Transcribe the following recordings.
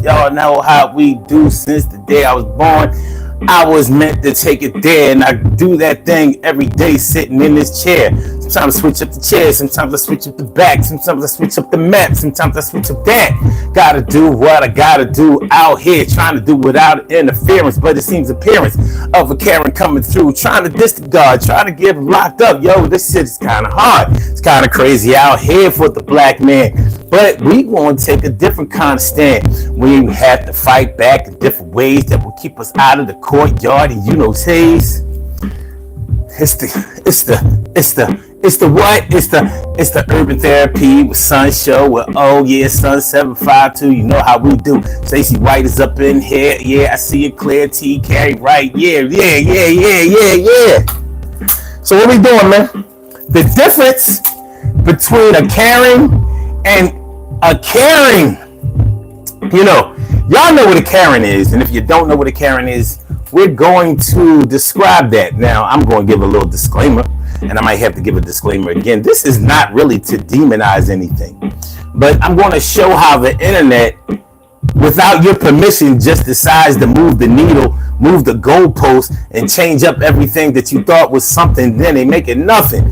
Y'all know how we do since the day I was born. I was meant to take it there, and I do that thing every day sitting in this chair. Sometimes I switch up the chair, sometimes I switch up the back, sometimes I switch up the map, sometimes I switch up that. Gotta do what I gotta do out here, trying to do without interference, but it seems appearance of a Karen coming through, trying to disregard, trying to get him locked up. Yo, this shit is kind of hard. It's kind of crazy out here for the black man. But we want to take a different kind of stand. We have to fight back in different ways that will keep us out of the courtyard. And you know, says it's the urban therapy with Sun Show with Sun 752. You know how we do. Stacey White is up in here. Yeah, I see it clear. T Carey right. Yeah. So what we doing, man? The difference between a Karen and a Karen. You know, y'all know what a Karen is, and if you don't know what a Karen is, we're going to describe that. Now, I'm going to give a little disclaimer, and I might have to give a disclaimer again. This is not really to demonize anything, but I'm going to show how the internet, without your permission, just decides to move the needle, move the goalpost, and change up everything that you thought was something. Then they make it nothing.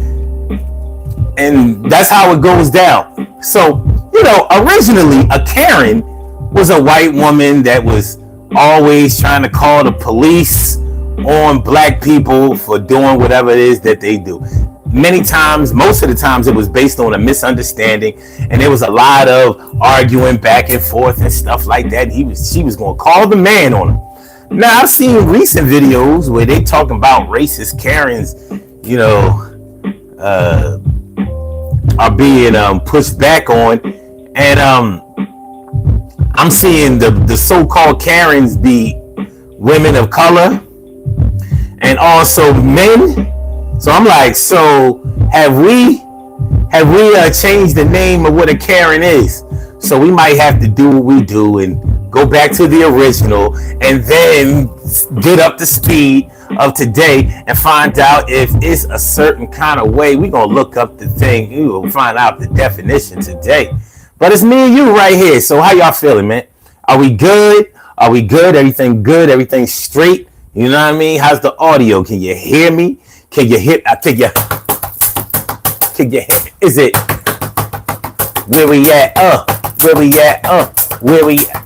And that's how it goes down. So, you know, originally a Karen was a white woman that was always trying to call the police on black people for doing whatever it is that they do. Many times, most of the times, it was based on a misunderstanding, and there was a lot of arguing back and forth and stuff like that. She was going to call the man on him. Now, I've seen recent videos where they talking about racist Karens, you know, are being pushed back on, and I'm seeing the so-called Karens be women of color and also men. So I'm like, so have we changed the name of what a Karen is? So we might have to do what we do and go back to the original and then get up to speed of today and find out if it's a certain kind of way. We're going to look up the thing. We will find out the definition today. But it's me and you right here. So how y'all feeling, man? Are we good? Are we good? Everything good? Everything straight? You know what I mean? How's the audio? Can you hear me? Can you hit? Can you hit? Is it? Where we at? Where we at? Where we at?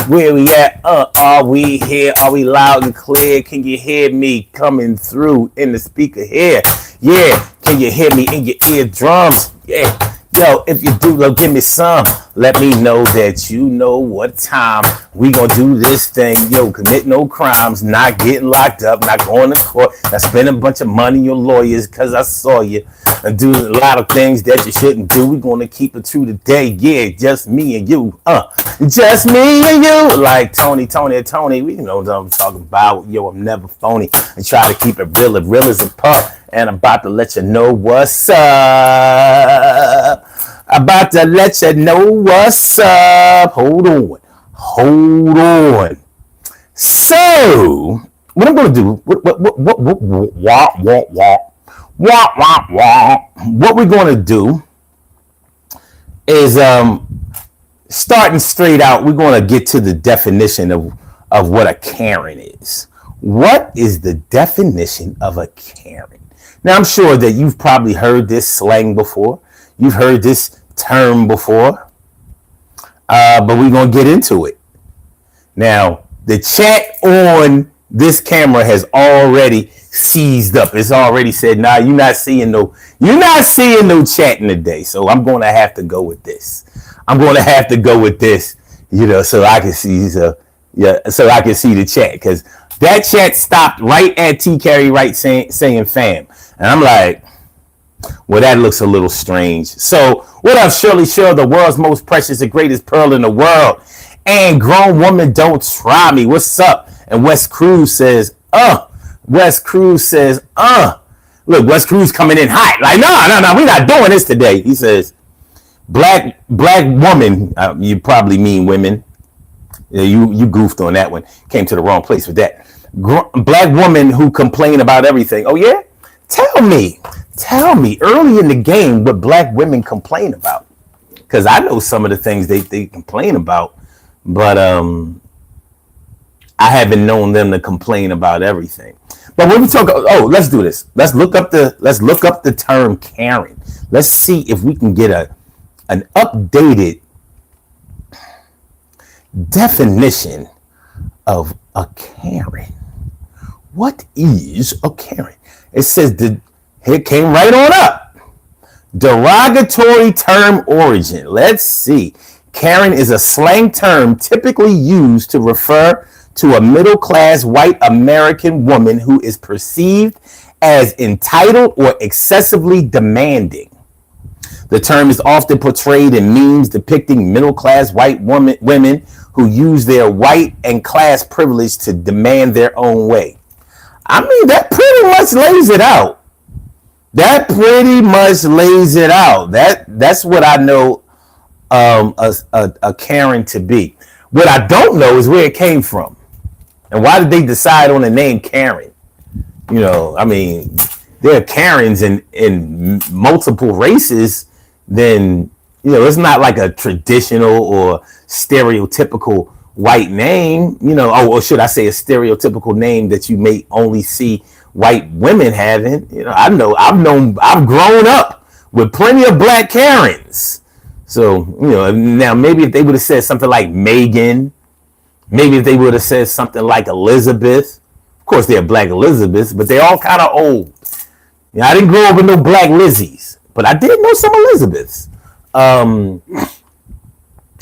Where we at? Are we here? Are we loud and clear? Can you hear me coming through in the speaker here? Yeah. Can you hear me in your eardrums? Yeah. Yo, if you do, give me some. Let me know that you know what time we gonna do this thing. Yo, commit no crimes, not getting locked up, not going to court, not spending a bunch of money on lawyers because I saw you and do a lot of things that you shouldn't do. We're gonna keep it true today. Yeah, just me and you. Just me and you. Like Tony. We know what I'm talking about. Yo, I'm never phony. I try to keep it real as a pup. And I'm about to let you know what's up. About to let you know what's up. Hold on. So, what I'm going to do, what we're going to do is, starting straight out, we're going to get to the definition of what a Karen is. What is the definition of a Karen? Now, I'm sure that you've probably heard this slang before. You've heard this term before. But we're going to get into it. Now, the chat on this camera has already seized up. It's already said, nah, you're not seeing no chatting today. So I'm going to have to go with this. You know, so I can see so I can see the chat, because that chat stopped right at T Carey Wright saying fam. And I'm like, well, that looks a little strange. So what up, Shirley Shirl, the world's most precious and greatest pearl in the world. And grown woman, don't try me. What's up? And Wes Cruz says, Wes Cruz says, Look, Wes Cruz coming in hot. Like, no, we're not doing this today. He says, black woman, you probably mean women. You goofed on that one. Came to the wrong place with that. Black woman who complain about everything. Oh, yeah? Tell me early in the game what black women complain about. because I know some of the things they complain about, but I haven't known them to complain about everything. But when we talk, let's do this. Let's look up the term Karen. Let's see if we can get an updated definition of a Karen. What is a Karen? It says it came right on up. Derogatory term origin. Let's see. Karen is a slang term typically used to refer to a middle-class white American woman who is perceived as entitled or excessively demanding. The term is often portrayed in memes depicting middle-class white women who use their white and class privilege to demand their own way. I mean, that pretty much lays it out. That's what I know a Karen to be. What I don't know is where it came from. And why did they decide on the name Karen? You know, I mean, there are Karens in multiple races. Then, you know, it's not like a traditional or stereotypical white name, you know, or should I say a stereotypical name that you may only see white women having. You know, I've grown up with plenty of black Karens. So, you know, now maybe if they would have said something like Megan, maybe if they would have said something like Elizabeth. Of course, they're black Elizabeths, but they're all kind of old. You know, I didn't grow up with no black Lizzies, but I did know some Elizabeths.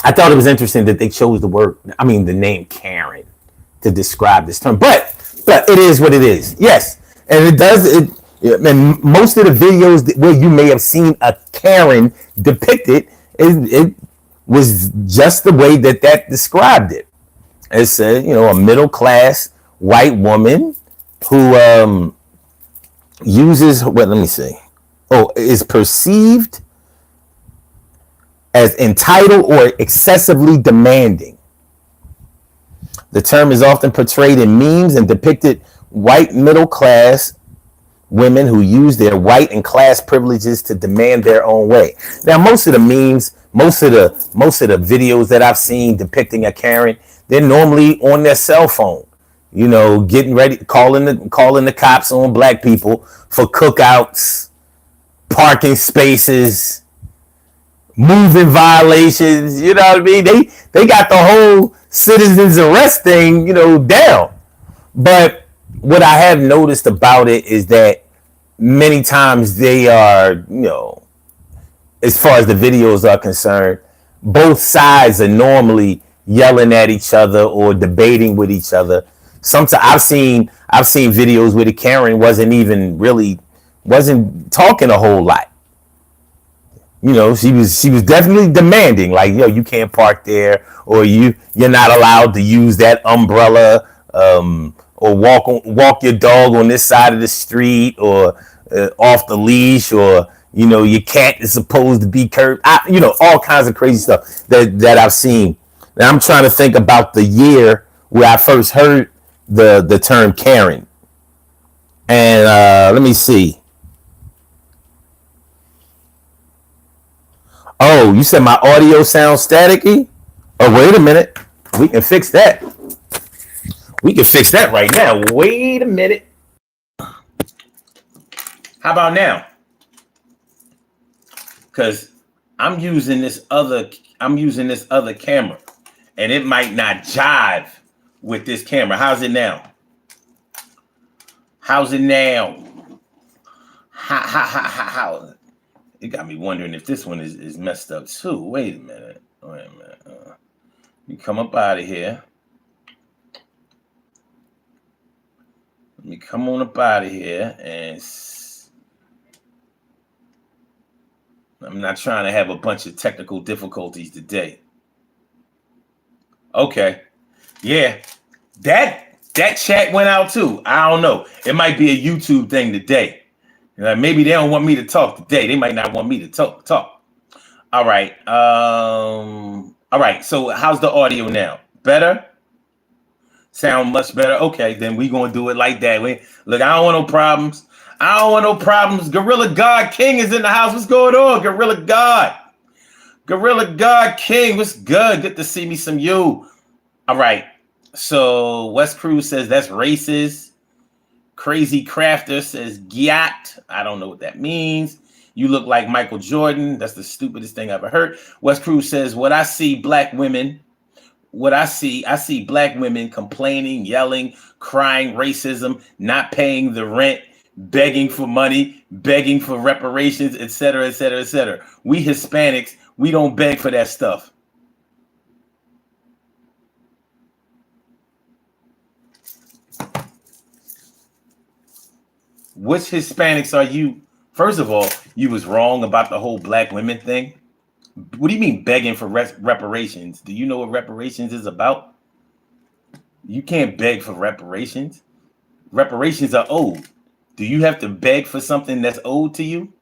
I thought it was interesting that they chose the name Karen to describe this term. But it is what it is. Yes, and it does. And most of the videos where you may have seen a Karen depicted, it was just the way that described it. It said, you know, a middle class white woman who uses is perceived as entitled or excessively demanding. The term is often portrayed in memes and depicted white middle class women who use their white and class privileges to demand their own way. Now, most of the memes, most of the videos that I've seen depicting a Karen, they're normally on their cell phone, you know, getting ready, calling the cops on black people for cookouts, parking spaces, moving violations. You know what I mean? They got the whole citizens arrest thing, you know, down. But what I have noticed about it is that many times they are, you know, as far as the videos are concerned, both sides are normally yelling at each other or debating with each other. Sometimes I've seen videos where the Karen wasn't talking a whole lot. You know, she was definitely demanding, like, yo, you can't park there, or you're not allowed to use that umbrella, or walk your dog on this side of the street, or off the leash, or, you know, your cat is supposed to be curbed. You know, all kinds of crazy stuff that I've seen. Now I'm trying to think about the year where I first heard the term Karen, and let me see. Oh, you said my audio sounds staticky? Oh, wait a minute. We can fix that. We can fix that right now. Wait a minute. How about now? Because I'm using this other camera, and it might not jive with this camera. How's it now? How's it now? How? It got me wondering if this one is messed up too. Wait a minute. You come up out of here. Let me come on up out of here, and I'm not trying to have a bunch of technical difficulties today. Okay. Yeah. That chat went out too. I don't know. It might be a YouTube thing today. Maybe they don't want me to talk today. They might not want me to talk. All right. All right. So how's the audio now? Better? Sound much better? Okay, then we gonna do it like that. Look, I don't want no problems. Gorilla God King is in the house. What's going on, Gorilla God? Gorilla God King, what's good? Good to see me some you. All right. So West Cruz says that's racist. Crazy Crafter says gyat. I don't know what that means. You look like Michael Jordan. That's the stupidest thing I've ever heard. West Cruz says, what I see black women complaining, yelling, crying, racism, not paying the rent, begging for money, begging for reparations, etc., etc., etc. We Hispanics, we don't beg for that stuff. Which Hispanics are you? First of all, you was wrong about the whole black women thing. What do you mean begging for reparations? Do you know what reparations is about? You can't beg for reparations. Reparations are owed. Do you have to beg for something that's owed to you?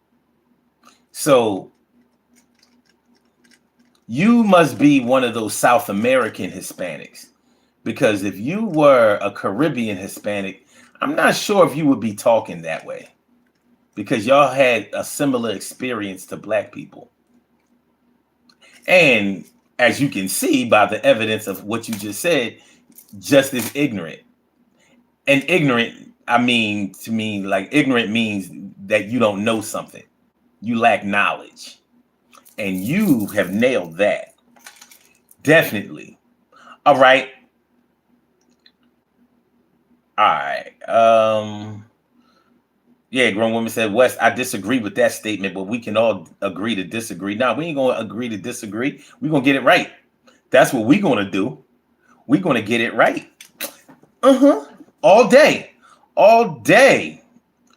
So you must be one of those South American Hispanics, because if you were a Caribbean Hispanic, I'm not sure if you would be talking that way, because y'all had a similar experience to black people. And as you can see by the evidence of what you just said, just as ignorant. And ignorant, I mean, to me, like ignorant means that you don't know something. You lack knowledge. And you have nailed that. Definitely. All right. All right. Yeah, grown woman said, West, I disagree with that statement, but we can all agree to disagree. Now, we ain't going to agree to disagree. We're going to get it right. That's what we're going to do. We're going to get it right. All day. All day.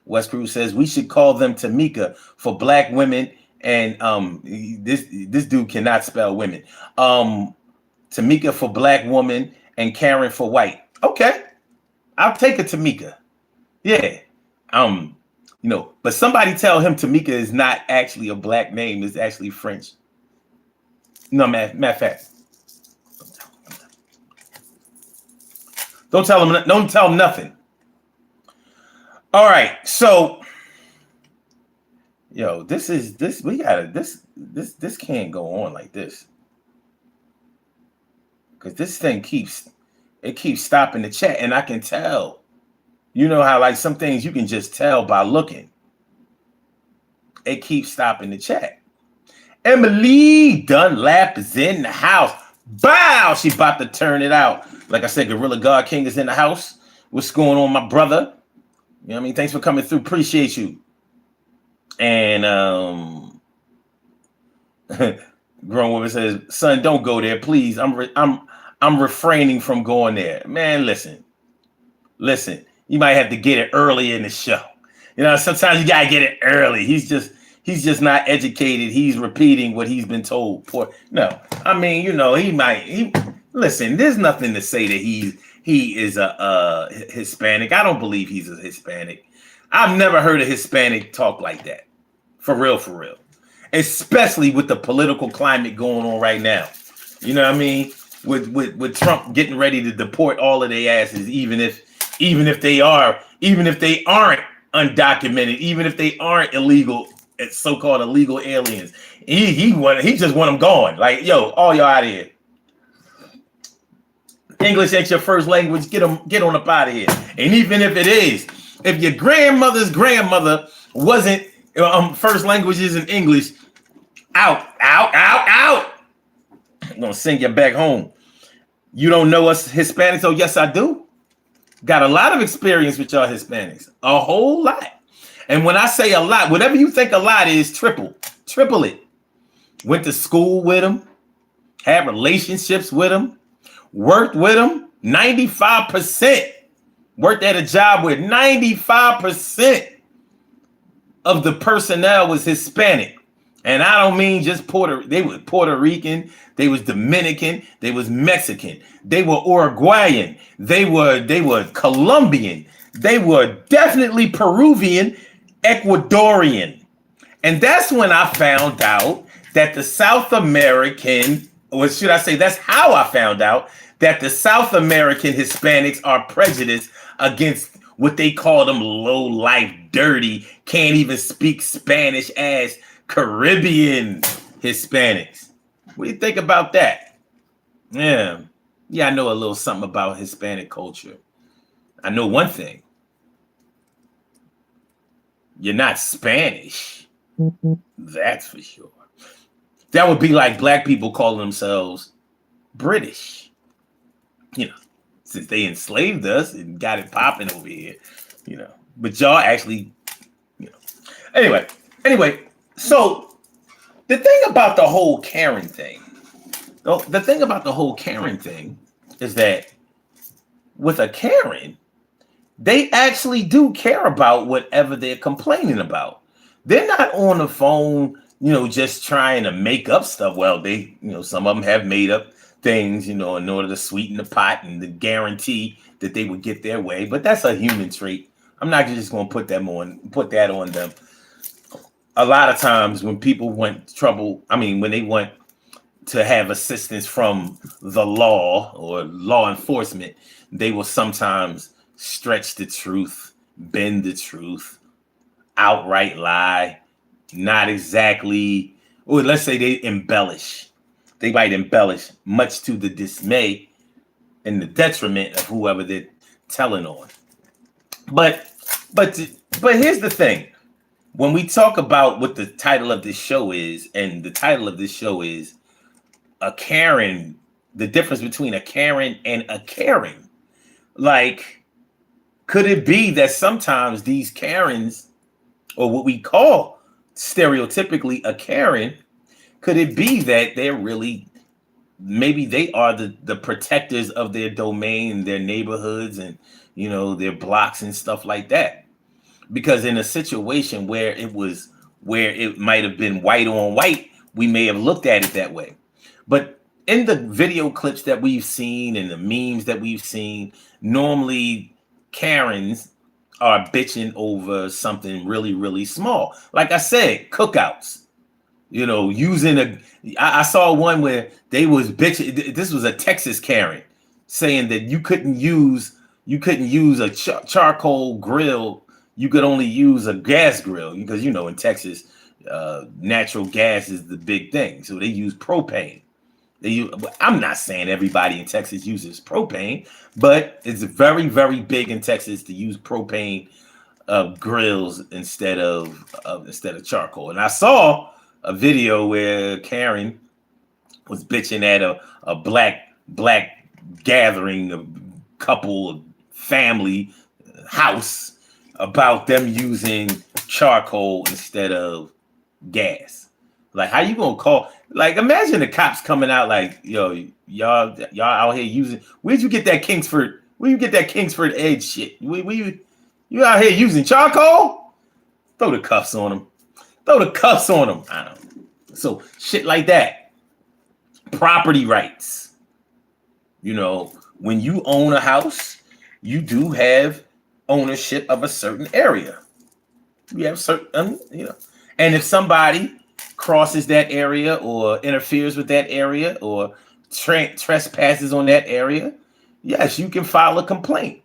West Cruz says, we should call them Tamika for black women. And this dude cannot spell women. Tamika for black woman and Karen for white. Okay. I'll take a Tamika. Yeah. But somebody tell him Tamika is not actually a black name. It's actually French. No, matter of fact. Don't tell him nothing. All right. So, this can't go on like this. Because this thing keeps stopping the chat, and I can tell. You know how like some things you can just tell by looking. It keeps stopping the chat. Emily Dunlap is in the house. Bow! She about to turn it out. Like I said, Gorilla God King is in the house. What's going on, my brother? You know what I mean? Thanks for coming through. Appreciate you. And grown woman says, son, don't go there, please. I'm refraining from going there. Man, listen. You might have to get it early in the show. Sometimes you gotta get it early. He's just not educated. He's repeating what he's been told. No, I mean, listen. There's nothing to say that he is a Hispanic. I don't believe he's a Hispanic. I've never heard a Hispanic talk like that. For real. Especially with the political climate going on right now. You know what I mean? With Trump getting ready to deport all of their asses, even if they aren't undocumented, even if they aren't illegal, so-called illegal aliens. He just want them gone. Like, all y'all out of here. English ain't your first language. Get on up out of here. And even if it is, if your grandmother's grandmother wasn't first language isn't English, out. I'm gonna send you back home. You don't know us Hispanics? Oh, yes, I do. Got a lot of experience with y'all Hispanics. A whole lot. And when I say a lot, whatever you think a lot is, triple it. Went to school with them, had relationships with them, worked with them. 95% worked at a job where 95% of the personnel was Hispanic. And I don't mean just they were Puerto Rican, they was Dominican, they was Mexican, they were Uruguayan, they were Colombian, they were definitely Peruvian, Ecuadorian. And that's when I found out that the South American, or should I say, that's how I found out that the South American Hispanics are prejudiced against what they call them low life, dirty, can't even speak Spanish as Caribbean Hispanics. What do you think about that? Yeah. Yeah, I know a little something about Hispanic culture. I know one thing. You're not Spanish. That's for sure. That would be like black people calling themselves British. You know, since they enslaved us and got it popping over here. You know, but y'all actually, you know. Anyway. So the thing about the whole Karen thing, is that with a Karen, they actually do care about whatever they're complaining about. They're not on the phone, just trying to make up stuff. Well, they, some of them have made up things, in order to sweeten the pot and to guarantee that they would get their way. But that's a human trait. I'm not just going to put that on them. A lot of times when people when they want to have assistance from the law or law enforcement, they will sometimes stretch the truth, bend the truth, outright lie, not exactly, or let's say they embellish. They might embellish, much to the dismay and the detriment of whoever they're telling on. But here's the thing. When we talk about what the title of this show is, and the title of this show is a Karen, the difference between a Karen and a Karen. Like, could it be that sometimes these Karens, or what we call stereotypically a Karen, could it be that they're really, maybe they are the protectors of their domain, their neighborhoods, and their blocks and stuff like that? Because in a situation where it might have been white on white, we may have looked at it that way. But in the video clips that we've seen and the memes that we've seen, normally Karens are bitching over something really, really small. Like I said, cookouts. I saw one where they was bitching. This was a Texas Karen saying that you couldn't use a charcoal grill. You could only use a gas grill because, in Texas, natural gas is the big thing. So they use propane. I'm not saying everybody in Texas uses propane, but it's very, very big in Texas to use propane grills instead of charcoal. And I saw a video where Karen was bitching at a black gathering, a couple, family house, about them using charcoal instead of gas. Like, how you gonna call? Like, imagine the cops coming out like, yo, y'all out here using. Where'd you get that Kingsford? Where you get that Kingsford Edge shit? You out here using charcoal? Throw the cuffs on them. I don't know. So shit like that. Property rights. When you own a house, you do have ownership of a certain area. You have certain, and if somebody crosses that area or interferes with that area or trespasses on that area, yes, you can file a complaint.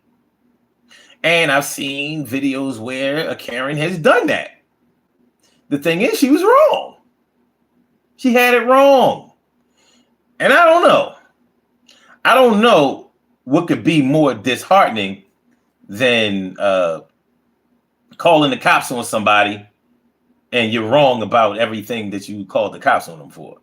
And I've seen videos where a Karen has done that. The thing is, she was wrong. She had it wrong. And I don't know what could be more disheartening than calling the cops on somebody and you're wrong about everything that you called the cops on them for.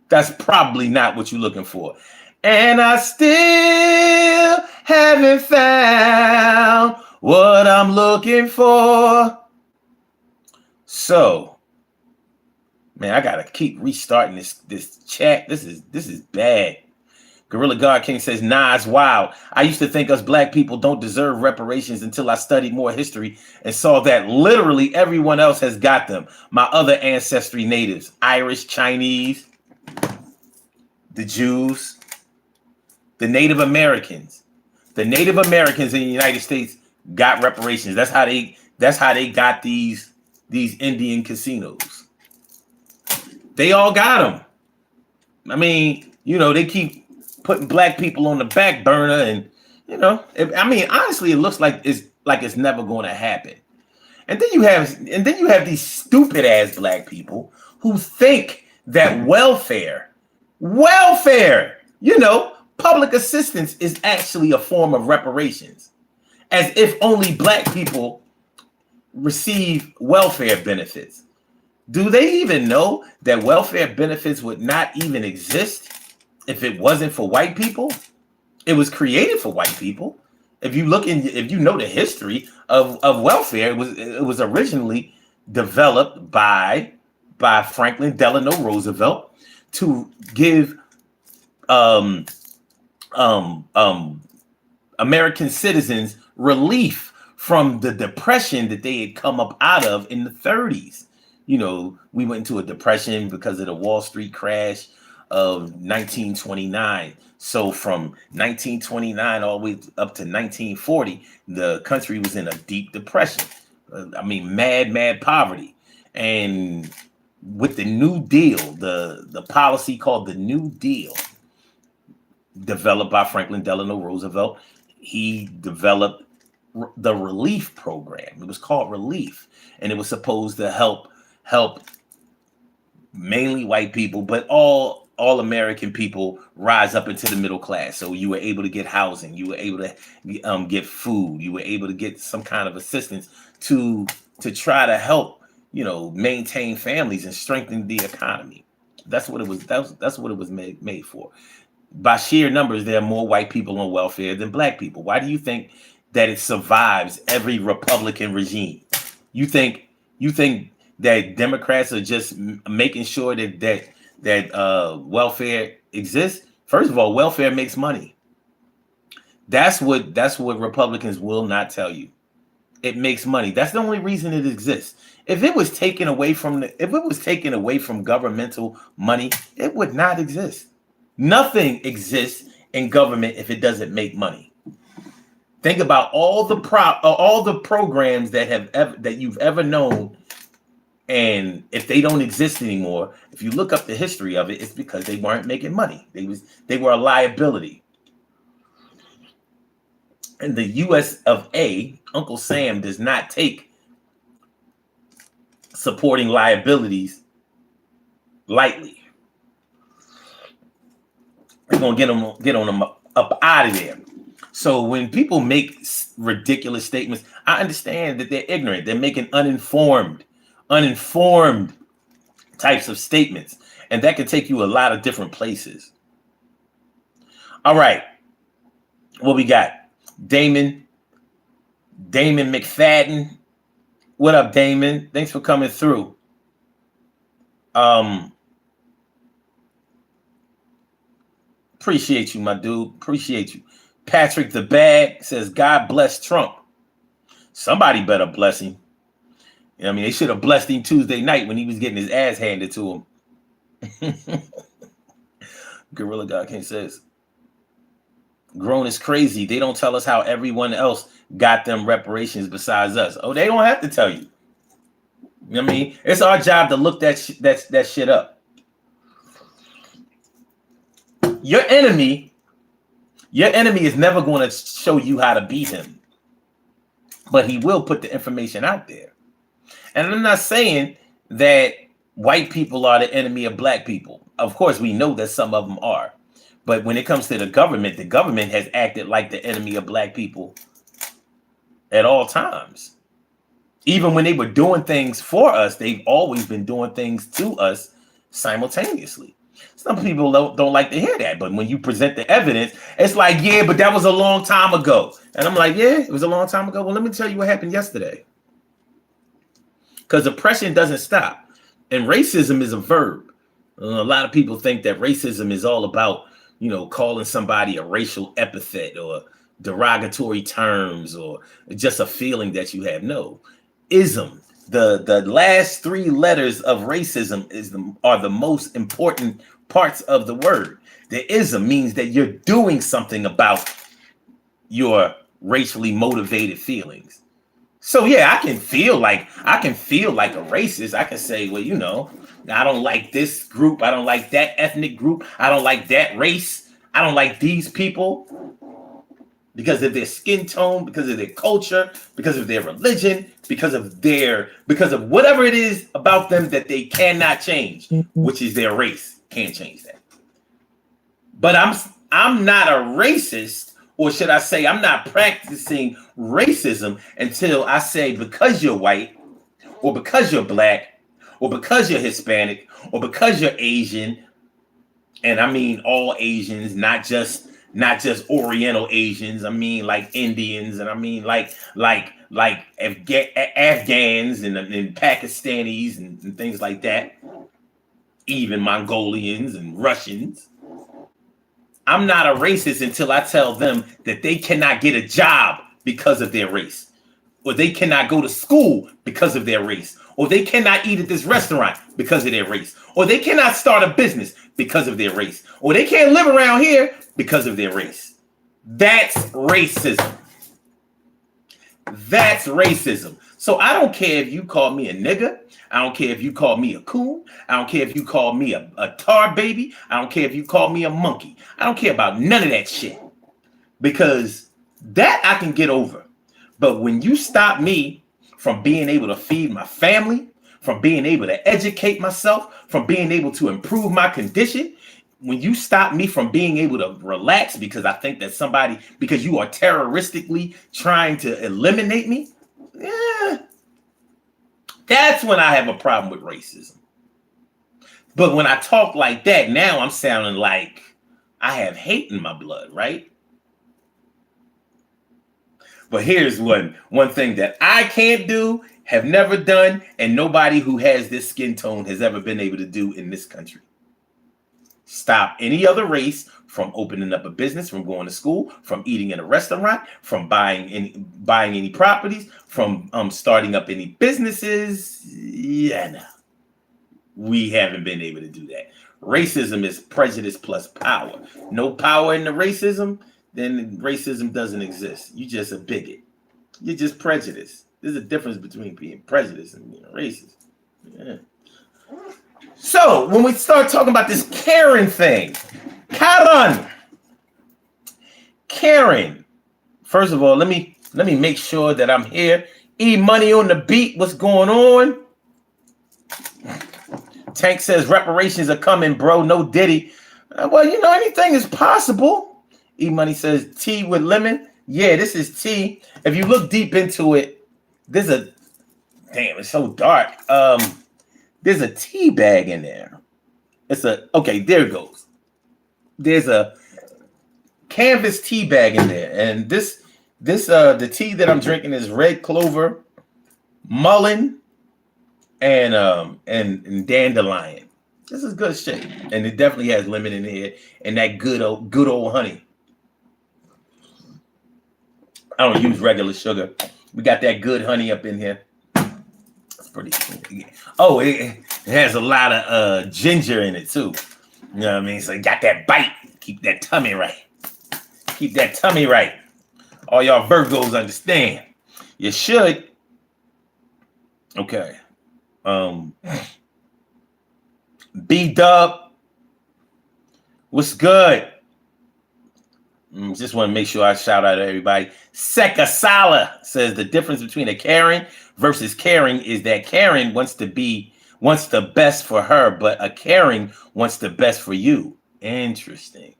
That's probably not what you're looking for. And I still haven't found what I'm looking for. So, man, I gotta keep restarting this chat. This is bad. Gorilla God King says, nah, it's wild. I used to think us black people don't deserve reparations until I studied more history and saw that literally everyone else has got them. My other ancestry natives, Irish, Chinese, the Jews, the Native Americans. The Native Americans in the United States got reparations. That's how they got these Indian casinos. They all got them. I mean, they keep putting black people on the back burner, and honestly, it looks like it's never going to happen. And then you have these stupid ass black people who think that welfare Welfare, public assistance is actually a form of reparations, as if only black people receive welfare benefits. Do they even know that welfare benefits would not even exist if it wasn't for white people? It was created for white people. If you know the history of welfare, it was originally developed by Franklin Delano Roosevelt to give um, American citizens relief from the depression that they had come up out of in the 30s. We went into a depression because of the Wall Street crash of 1929. So from 1929 all the way up to 1940, the country was in a deep depression. Mad poverty. And with the New Deal, the policy called the New Deal, developed by Franklin Delano Roosevelt, he developed the relief program. It was called Relief, and it was supposed to help mainly white people, but all American people rise up into the middle class. So you were able to get housing, you were able to get food, you were able to get some kind of assistance to try to help maintain families and strengthen the economy. That's what it was. That's what it was made for. By sheer numbers, there are more white people on welfare than black people. Why do you think that it survives every Republican regime? You think that Democrats are just making sure that welfare exists? First of all, welfare makes money. That's what Republicans will not tell you. It makes money. That's the only reason it exists. If it was taken away from governmental money, it would not exist. Nothing exists in government if it doesn't make money. Think about all the programs that you've ever known, and if they don't exist anymore, if you look up the history of it, it's because they weren't making money. They were a liability. In the U.S. of A., Uncle Sam does not take supporting liabilities lightly. We're gonna get on them up out of there. So when people make ridiculous statements, I understand that they're ignorant. They're making uninformed types of statements, and that can take you a lot of different places. All right, what we got? Damon McFadden. What up, Damon? Thanks for coming through. Appreciate you, my dude. Appreciate you. Patrick the Bag says, God bless Trump. Somebody better bless him. They should have blessed him Tuesday night when he was getting his ass handed to him. Gorilla God King says, grown is crazy. They don't tell us how everyone else got them reparations besides us. Oh, they don't have to tell you. It's our job to look that shit up. Your enemy is never going to show you how to beat him, but he will put the information out there. And I'm not saying that white people are the enemy of black people. Of course, we know that some of them are. But when it comes to the government has acted like the enemy of black people at all times. Even when they were doing things for us, they've always been doing things to us simultaneously. Some people don't like to hear that, but when you present the evidence, it's like, yeah, but that was a long time ago. And I'm like, yeah, it was a long time ago. Well, let me tell you what happened yesterday. Because oppression doesn't stop. And racism is a verb. A lot of people think that racism is all about, calling somebody a racial epithet or derogatory terms or just a feeling that you have. No. Ism. The last three letters of racism are the most important parts of the word. The ism means that you're doing something about your racially motivated feelings. So yeah, I can feel like a racist. I can say, well, I don't like this group. I don't like that ethnic group. I don't like that race. I don't like these people because of their skin tone, because of their culture, because of their religion, because of whatever it is about them that they cannot change, which is their race. Can't change that. But I'm not a racist, or should I say I'm not practicing racism until I say because you're white, or because you're black, or because you're Hispanic, or because you're Asian, and I mean all Asians, not just Oriental Asians. I mean like Indians, and I mean like Afghans and Pakistanis and things like that, even Mongolians and Russians. I'm not a racist until I tell them that they cannot get a job because of their race, or they cannot go to school because of their race, or they cannot eat at this restaurant because of their race, or they cannot start a business because of their race, or they can't live around here because of their race. That's racism. That's racism. So I don't care if you call me a nigger. I don't care if you call me a coon. I don't care if you call me a tar baby. I don't care if you call me a monkey. I don't care about none of that shit, because that I can get over. But when you stop me from being able to feed my family, from being able to educate myself, from being able to improve my condition, when you stop me from being able to relax because I think that because you are terroristically trying to eliminate me, yeah, that's when I have a problem with racism. But when I talk like that, now I'm sounding like I have hate in my blood, right? But here's one thing that I can't do, have never done, and nobody who has this skin tone has ever been able to do in this country. Stop any other race from opening up a business, from going to school, from eating in a restaurant, from buying any properties, from starting up any businesses. Yeah, no. We haven't been able to do that. Racism is prejudice plus power. No power in the racism, then racism doesn't exist. You're just a bigot. You're just prejudiced. There's a difference between being prejudiced and being racist. Yeah. So when we start talking about this Karen thing, Karen. First of all, let me make sure that I'm here. E Money on the beat. What's going on? Tank says reparations are coming, bro. No Diddy. Well, anything is possible. E Money says tea with lemon. Yeah, this is tea. If you look deep into it, damn, it's so dark. There's a tea bag in there. Okay, there it goes. There's a canvas tea bag in there. And the tea that I'm drinking is red clover, mullein, and dandelion. This is good shit. And it definitely has lemon in here and that good old honey. I don't use regular sugar. We got that good honey up in here. Oh, it has a lot of ginger in it too. You know what I mean? So you got that bite. Keep that tummy right. Keep that tummy right. All y'all Virgos understand. You should. Okay. B-Dub. What's good? Just want to make sure I shout out to everybody. Sekasala says the difference between a Karen versus caring is that Karen wants the best for her, but a caring wants the best for you. Interesting.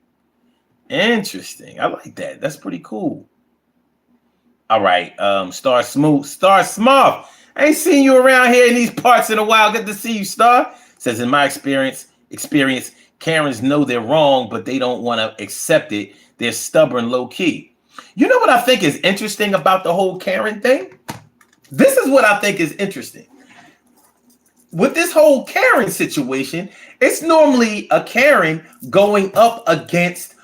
I like that. That's pretty cool. All right. Star Smooth. I ain't seen you around here in these parts in a while. Good to see you, Star. Says in my experience, Karens know they're wrong, but they don't want to accept it. They're stubborn, low key. You know what I think is interesting about the whole Karen thing? This is what I think is interesting. With this whole Karen situation, it's normally a Karen going up against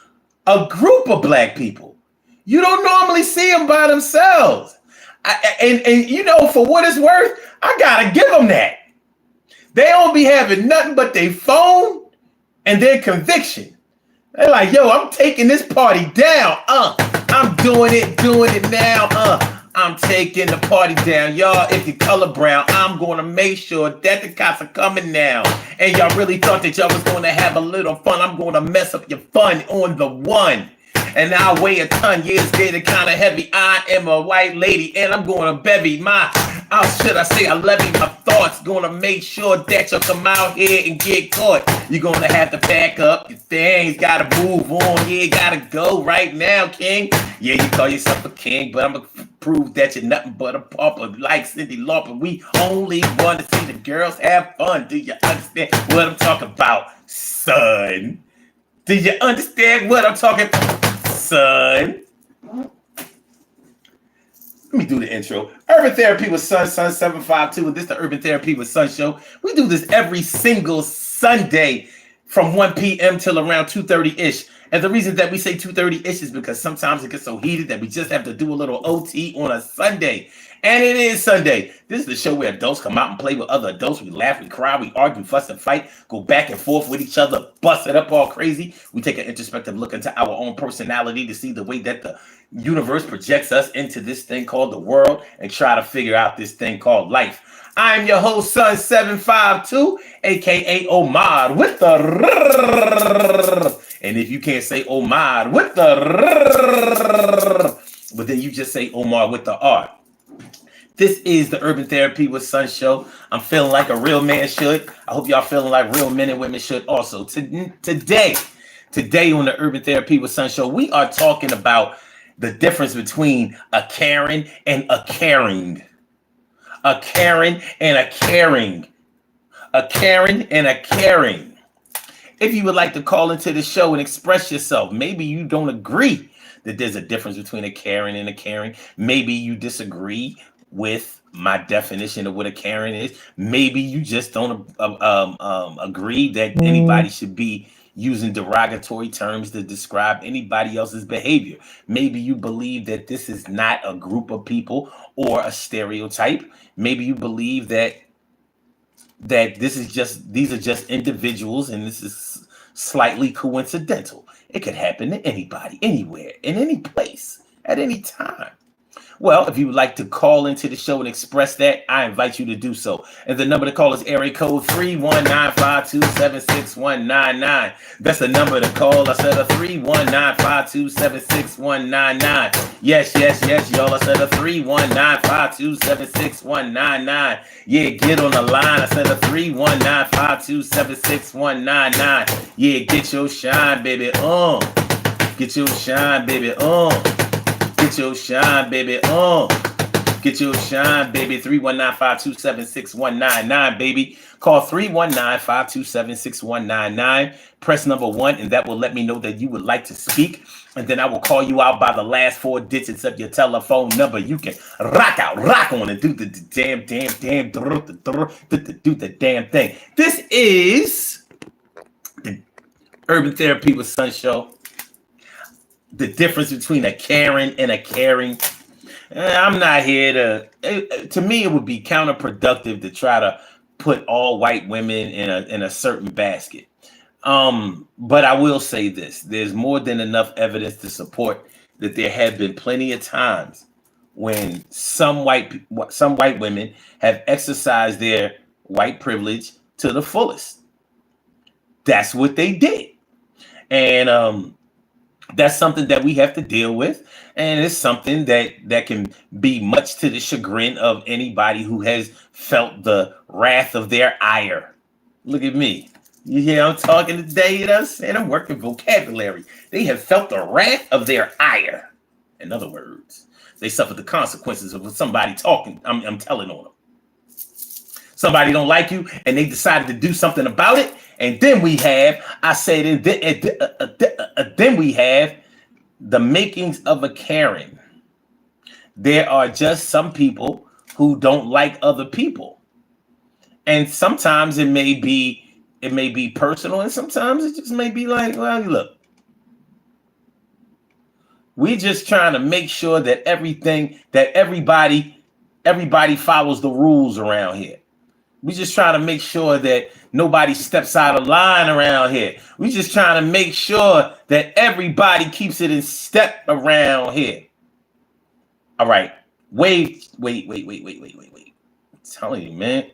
a group of black people. You don't normally see them by themselves. And for what it's worth, I gotta give them that. They don't be having nothing but their phone and their conviction. They're like, yo, I'm taking this party down. I'm doing it now. I'm taking the party down. Y'all, if you're color brown, I'm going to make sure that the cops are coming now. And y'all really thought that y'all was going to have a little fun. I'm going to mess up your fun on the one. and I weigh a ton. Years getting kind of heavy. I am a white lady, and I'm going to bevy my. How should I say? I levy my thoughts. Gonna make sure that you'll come out here and get caught. You're gonna have to pack up your things. Gotta move on. Yeah, gotta go right now, king. Yeah, you call yourself a king, but I'm gonna prove that you're nothing but a pauper like Cindy Lauper. We only want to see the girls have fun. Do you understand what I'm talking about, son? Do you understand what I'm talking about, son? Let me do the intro. Urban Therapy with Sun 752, and this is the Urban Therapy with Sun show. We do this every single Sunday from 1 p.m. till around 2:30-ish. And the reason that we say 2:30-ish is because sometimes it gets so heated that we just have to do a little OT on a Sunday. And it is Sunday. This is the show where adults come out and play with other adults. We laugh, we cry, we argue, fuss, and fight, go back and forth with each other, bust it up all crazy. We take an introspective look into our own personality to see the way that the universe projects us into this thing called the world and try to figure out this thing called life. I am your host, Sun 752, aka Omar with the and if you can't say Omar with the but then you just say Omar with the R. This is the Urban Therapy with Sun show. I'm feeling like a real man should. I hope y'all feeling like real men and women should also. Today on the Urban Therapy with Sun show, we are talking about the difference between a Karen and a caring. A Karen and a caring. A Karen and a caring. If you would like to call into the show and express yourself, maybe you don't agree that there's a difference between a Karen and a caring. Maybe you disagree with my definition of what a Karen is. Maybe you just don't agree that anybody should be using derogatory terms to describe anybody else's behavior. Maybe you believe that this is not a group of people or a stereotype. Maybe you believe that these are just individuals and this is slightly coincidental. It could happen to anybody, anywhere, in any place, at any time. Well, if you would like to call into the show and express that, I invite you to do so. And the number to call is area code 319-527-6199. That's the number to call. I said a 319-527-6199. Yes, y'all. I said a 319-527-6199. Yeah, get on the line. I said a 319-527-6199. Yeah, get your shine, baby, on. Get your shine, baby, on. Get your shine, baby, Get your shine, baby. 319-527-6199, baby. Call 319-527-6199. Press number 1, and that will let me know that you would like to speak. And then I will call you out by the last 4 digits of your telephone number. You can rock on and do the damn thing. This is the Urban Therapy with Sun show. The difference between a Karen and a caring. I'm not here to me, it would be counterproductive to try to put all white women in a certain basket. But I will say this. There's more than enough evidence to support that there have been plenty of times when some white women have exercised their white privilege to the fullest. That's what they did. And that's something that we have to deal with, and it's something that can be much to the chagrin of anybody who has felt the wrath of their ire. Look at me. You hear I'm talking today, you know what I'm saying? I'm working vocabulary. They have felt the wrath of their ire. In other words, they suffered the consequences of somebody talking. I'm telling on them. Somebody don't like you, and they decided to do something about it. And then we have, then we have the makings of a Karen. There are just some people who don't like other people. And sometimes it may be personal, and sometimes it just may be like, well, look, we're just trying to make sure that everybody follows the rules around here. We just trying to make sure that nobody steps out of line around here. We just trying to make sure that everybody keeps it in step around here. All right. Wait. I'm telling you, man.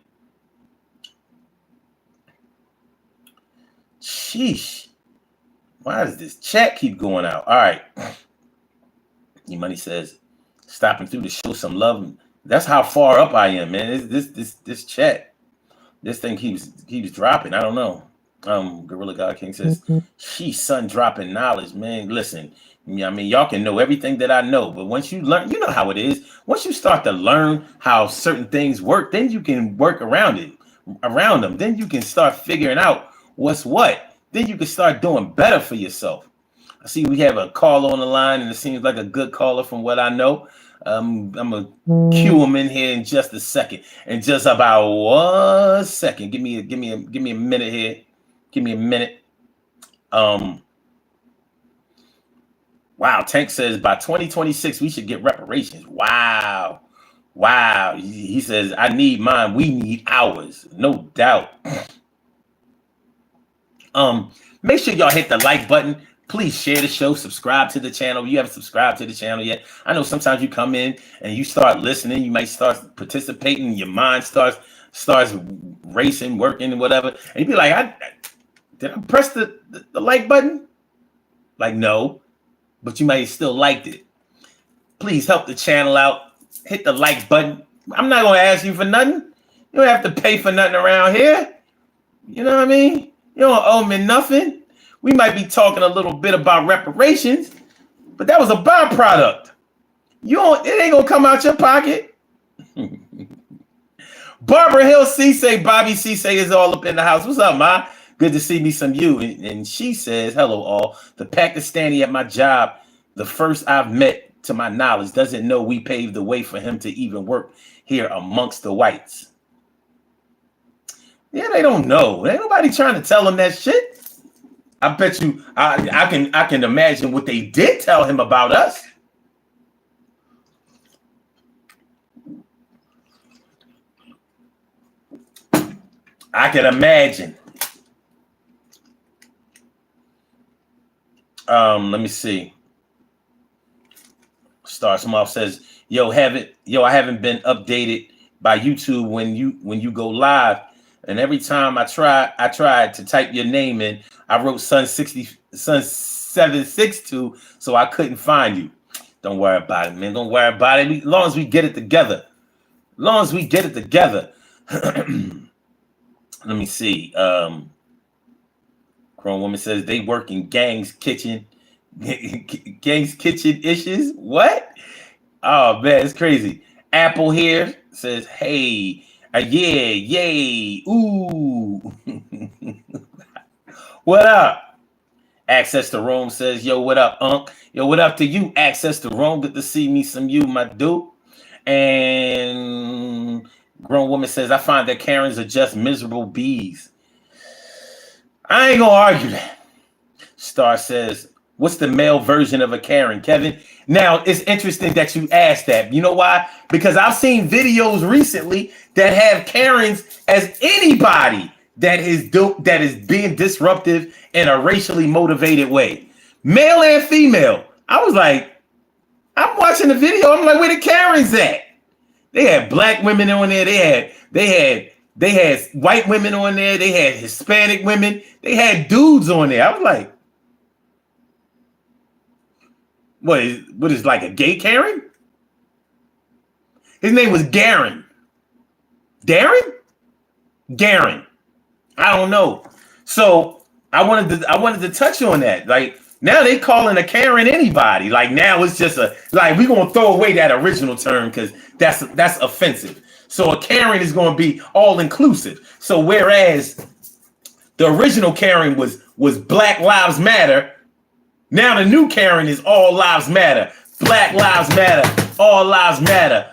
Sheesh. Why does this chat keep going out? All right. E-Money says, stopping through to show some love. That's how far up I am, man. This chat. This thing keeps dropping. I don't know. Gorilla God King says, she's sun dropping knowledge, man. Listen, I mean, y'all can know everything that I know, but once you learn, you know how it is. Once you start to learn how certain things work, then you can work around them. Then you can start figuring out what's what. Then you can start doing better for yourself. I see we have a caller on the line, and it seems like a good caller from what I know. I'm gonna cue him in here in just a second. In just about 1 second. Give me a minute here. Give me a minute. Wow, Tank says by 2026 we should get reparations. Wow. He says I need mine. We need ours. No doubt. Make sure y'all hit the like button. Please share the show, subscribe to the channel. If you haven't subscribed to the channel yet, I know sometimes you come in and you start listening, you might start participating, your mind starts racing, working, and whatever. And you'd be like, did I press the like button? Like, no, but you might have still liked it. Please help the channel out. Hit the like button. I'm not going to ask you for nothing. You don't have to pay for nothing around here. You know what I mean? You don't owe me nothing. We might be talking a little bit about reparations, but that was a byproduct. It ain't gonna come out your pocket. Barbara Hill Cisse, Bobby Cisse is all up in the house. What's up, Ma? Good to see me some you. And she says, hello all. The Pakistani at my job, the first I've met to my knowledge, doesn't know we paved the way for him to even work here amongst the whites. Yeah, they don't know. Ain't nobody trying to tell them that shit. I bet you I can imagine what they did tell him about us. I can imagine. Let me see. Starts him off says, I haven't been updated by YouTube when you go live. And every time I tried to type your name in, I wrote Sun 762, so I couldn't find you. Don't worry about it, man. Don't worry about it. As long as we get it together. Let me see. Grown woman says they work in gangs kitchen issues. What? Oh man, it's crazy. Apple here says, hey. Yay, ooh. What up? Access to Rome says, yo, what up, Unc? Yo, what up to you? Access to Rome, good to see me some you, my dude. And grown woman says, I find that Karens are just miserable bees. I ain't gonna argue that. Star says, what's the male version of a Karen, Kevin? Now, it's interesting that you asked that. You know why? Because I've seen videos recently that have Karens as anybody that is being disruptive in a racially motivated way. Male and female. I was like, I'm watching the video. I'm like, where the Karens at? They had black women on there. They had white women on there. They had Hispanic women. They had dudes on there. I was like, what is like a gay Karen? His name was Garen. Darren? Garen. I don't know. So I wanted to touch on that. Like now they calling a Karen anybody. Like now it's just we're gonna throw away that original term because that's offensive. So a Karen is gonna be all inclusive. So whereas the original Karen was Black Lives Matter. Now the new Karen is all lives matter. Black lives matter. All lives matter.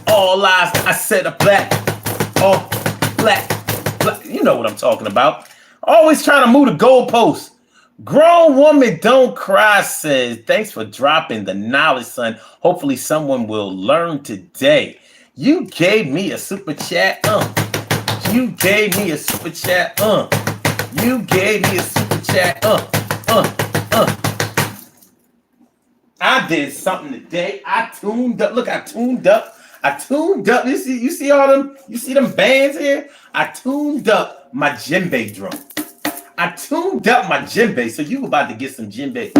All lives. I said a black. All black. You know what I'm talking about. Always trying to move the goalposts. Grown woman don't cry says, thanks for dropping the knowledge, son. Hopefully someone will learn today. You gave me a super chat. You gave me a super chat. You gave me a super chat. I did something today. I tuned up. Look, I tuned up. You see all them? You see them bands here? I tuned up my djembe drum. I tuned up my djembe, so you about to get some djembe.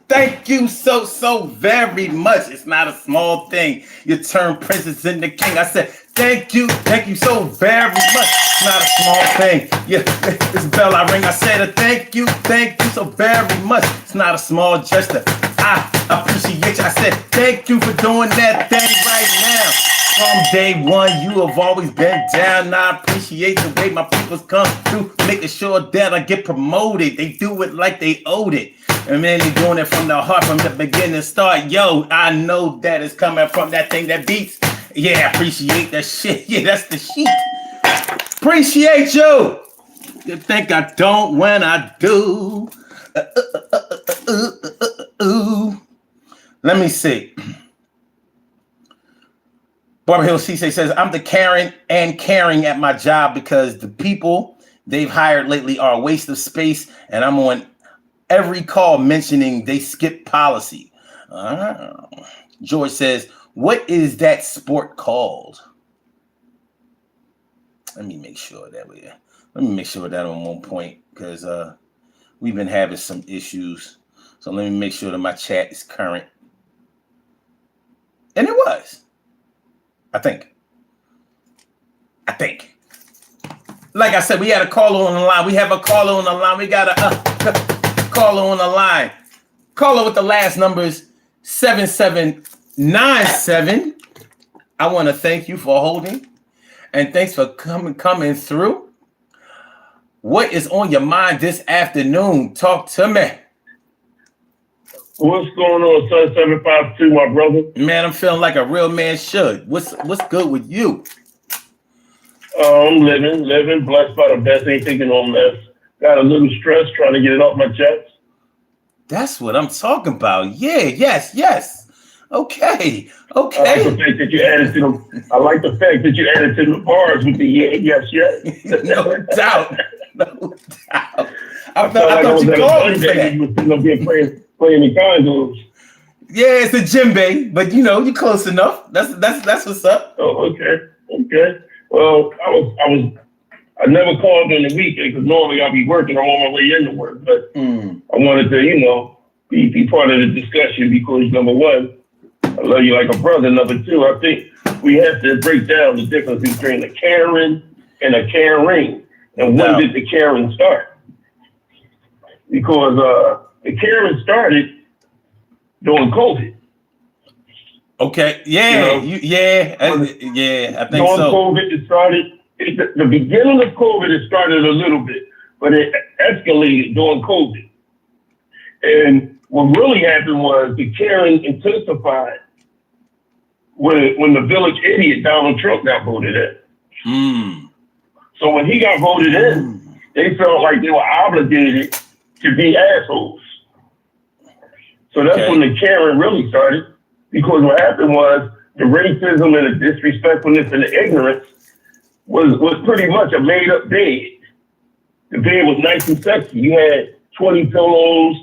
Thank you so very much. It's not a small thing. You turn princess into king. I said, thank you so very much. It's not a small thing. Yeah, this bell I ring. I said, thank you so very much. It's not a small gesture. I appreciate you. I said, thank you for doing that thing right now. From day one, you have always been down. And I appreciate the way my people's come through, making sure that I get promoted. They do it like they owed it. And man, you're doing it from the heart, from the beginning start. Yo, I know that it's coming from that thing that beats. Yeah, appreciate that shit. Yeah, that's the shit. Appreciate you. You think I don't when I do. Let me see. Barbara Hill Cisse says, I'm the Karen and caring at my job because the people they've hired lately are a waste of space, and I'm on every call mentioning they skip policy. George says, what is that sport called? Let me make sure that on one point, because we've been having some issues. So let me make sure that my chat is current. And it was. I think. Like I said, we had a caller on the line. We have a caller on the line. We got a caller on the line. Caller with the last numbers 7797. I want to thank you for holding, and thanks for coming through. What is on your mind this afternoon? Talk to me. What's going on, son? 752, my brother. Man, I'm feeling like a real man should. What's good with you? I'm living, blessed by the best, ain't thinking on less. Got a little stress trying to get it off my chest. That's what I'm talking about. Yeah, yes. Okay. I like the fact that you added to the bars with the yes. No doubt. I thought you called me for that. You were sitting up here playing the condos. Yeah, it's a djembe, but you're close enough. That's what's up. Oh, okay. Well, I never called during the weekend because normally I'll be working. I'm on my way into work, but I wanted to, be part of the discussion because number one, I love you like a brother. Number two, I think we have to break down the difference between a Karen and a caring. And when did the Karen start? Because the Karen started during COVID. Okay. Yeah. I think during so. COVID, it started. The beginning of COVID, it started a little bit, but it escalated during COVID. And what really happened was the Karen intensified when the village idiot Donald Trump got voted in. So when he got voted in, they felt like they were obligated to be assholes. So that's when the Karen really started, because what happened was the racism and the disrespectfulness and the ignorance was pretty much a made up bed. The bed was nice and sexy. You had 20 pillows,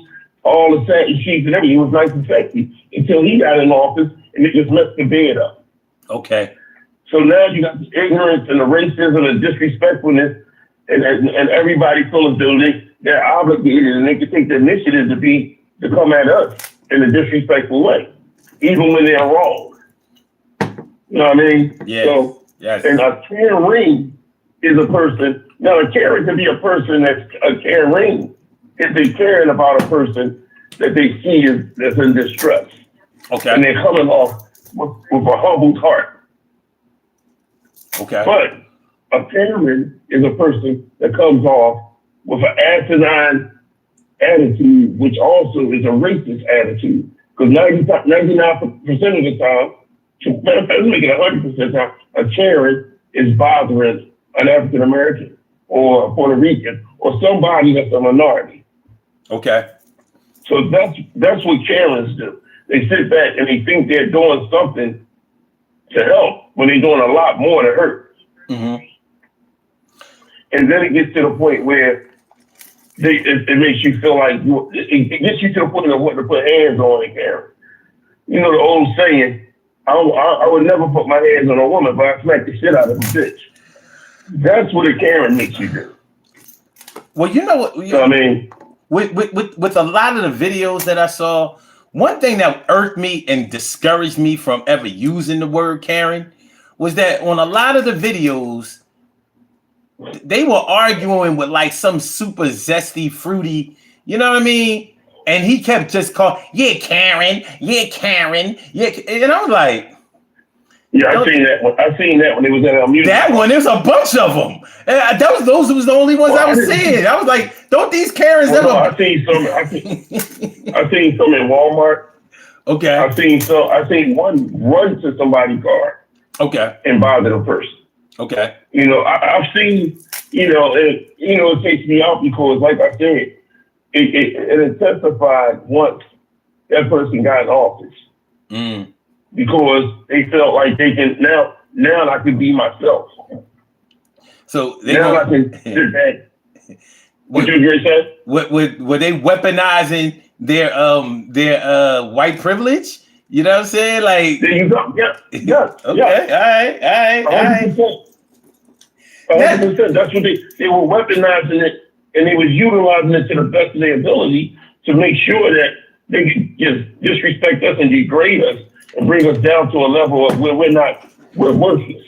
all the satin sheets and everything. It was nice and sexy until he got in office and it just messed the bed up. Okay. So now you got the ignorance and the racism and disrespectfulness and everybody feels as though they're obligated and they can take the initiative to come at us in a disrespectful way, even when they're wrong. You know what I mean? Yeah. So, and a caring is a person. Now, a caring can be a person that's a caring if they're caring about a person that they see that's in distress. Okay. And they're coming off with a humbled heart. Okay. But a caring is a person that comes off with an asinine attitude, which also is a racist attitude. Because 99% of the time, let's make it 100% of the time, a Karen is bothering an African American or a Puerto Rican or somebody that's a minority. Okay. So that's what Karens do. They sit back and they think they're doing something to help when they're doing a lot more to hurt. Mm-hmm. And then it gets to the point where it makes you feel like it gets you to the point of wanting to put hands on a Karen. You know the old saying, I would never put my hands on a woman, but I smack the shit out of a bitch. That's what a Karen makes you do. Well, you know what? I mean, with a lot of the videos that I saw, one thing that irked me and discouraged me from ever using the word Karen was that on a lot of the videos, they were arguing with like some super zesty, fruity, you know what I mean? And he kept just calling, yeah, Karen, yeah, and I was like, yeah, I seen that when it was at a music. That one, there's a bunch of them. Those was the only ones I was seeing. I was like, don't these Karens ever? No, I seen some in Walmart. Okay. I seen one run to somebody's car. Okay. And bother the person. Okay. You know, I've seen, it takes me out because, like I said, it intensified once that person got in office. Mm. Because they felt like they can now I can be myself. So I can sit back. What you agree, Seth? Were they weaponizing their white privilege? You know what I'm saying? Like there you go. Yeah. Okay. Yeah. All right. 100%. That's what they were weaponizing it, and they was utilizing it to the best of their ability to make sure that they could just disrespect us and degrade us and bring us down to a level of where we're worthless,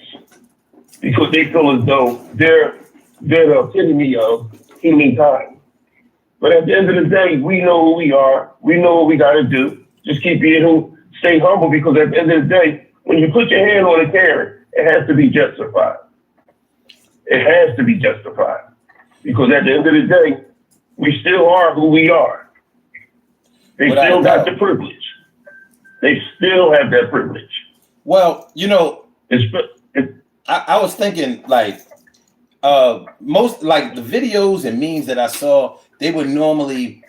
because they feel as though they're the epitome of humankind. But at the end of the day, we know who we are. We know what we got to do. Just stay humble, because at the end of the day, when you put your hand on a Karen, it has to be justified. It has to be justified, because at the end of the day, we still are who we are. They still got the privilege. They still have that privilege. Well, I was thinking like most like the videos and memes that I saw, they were normally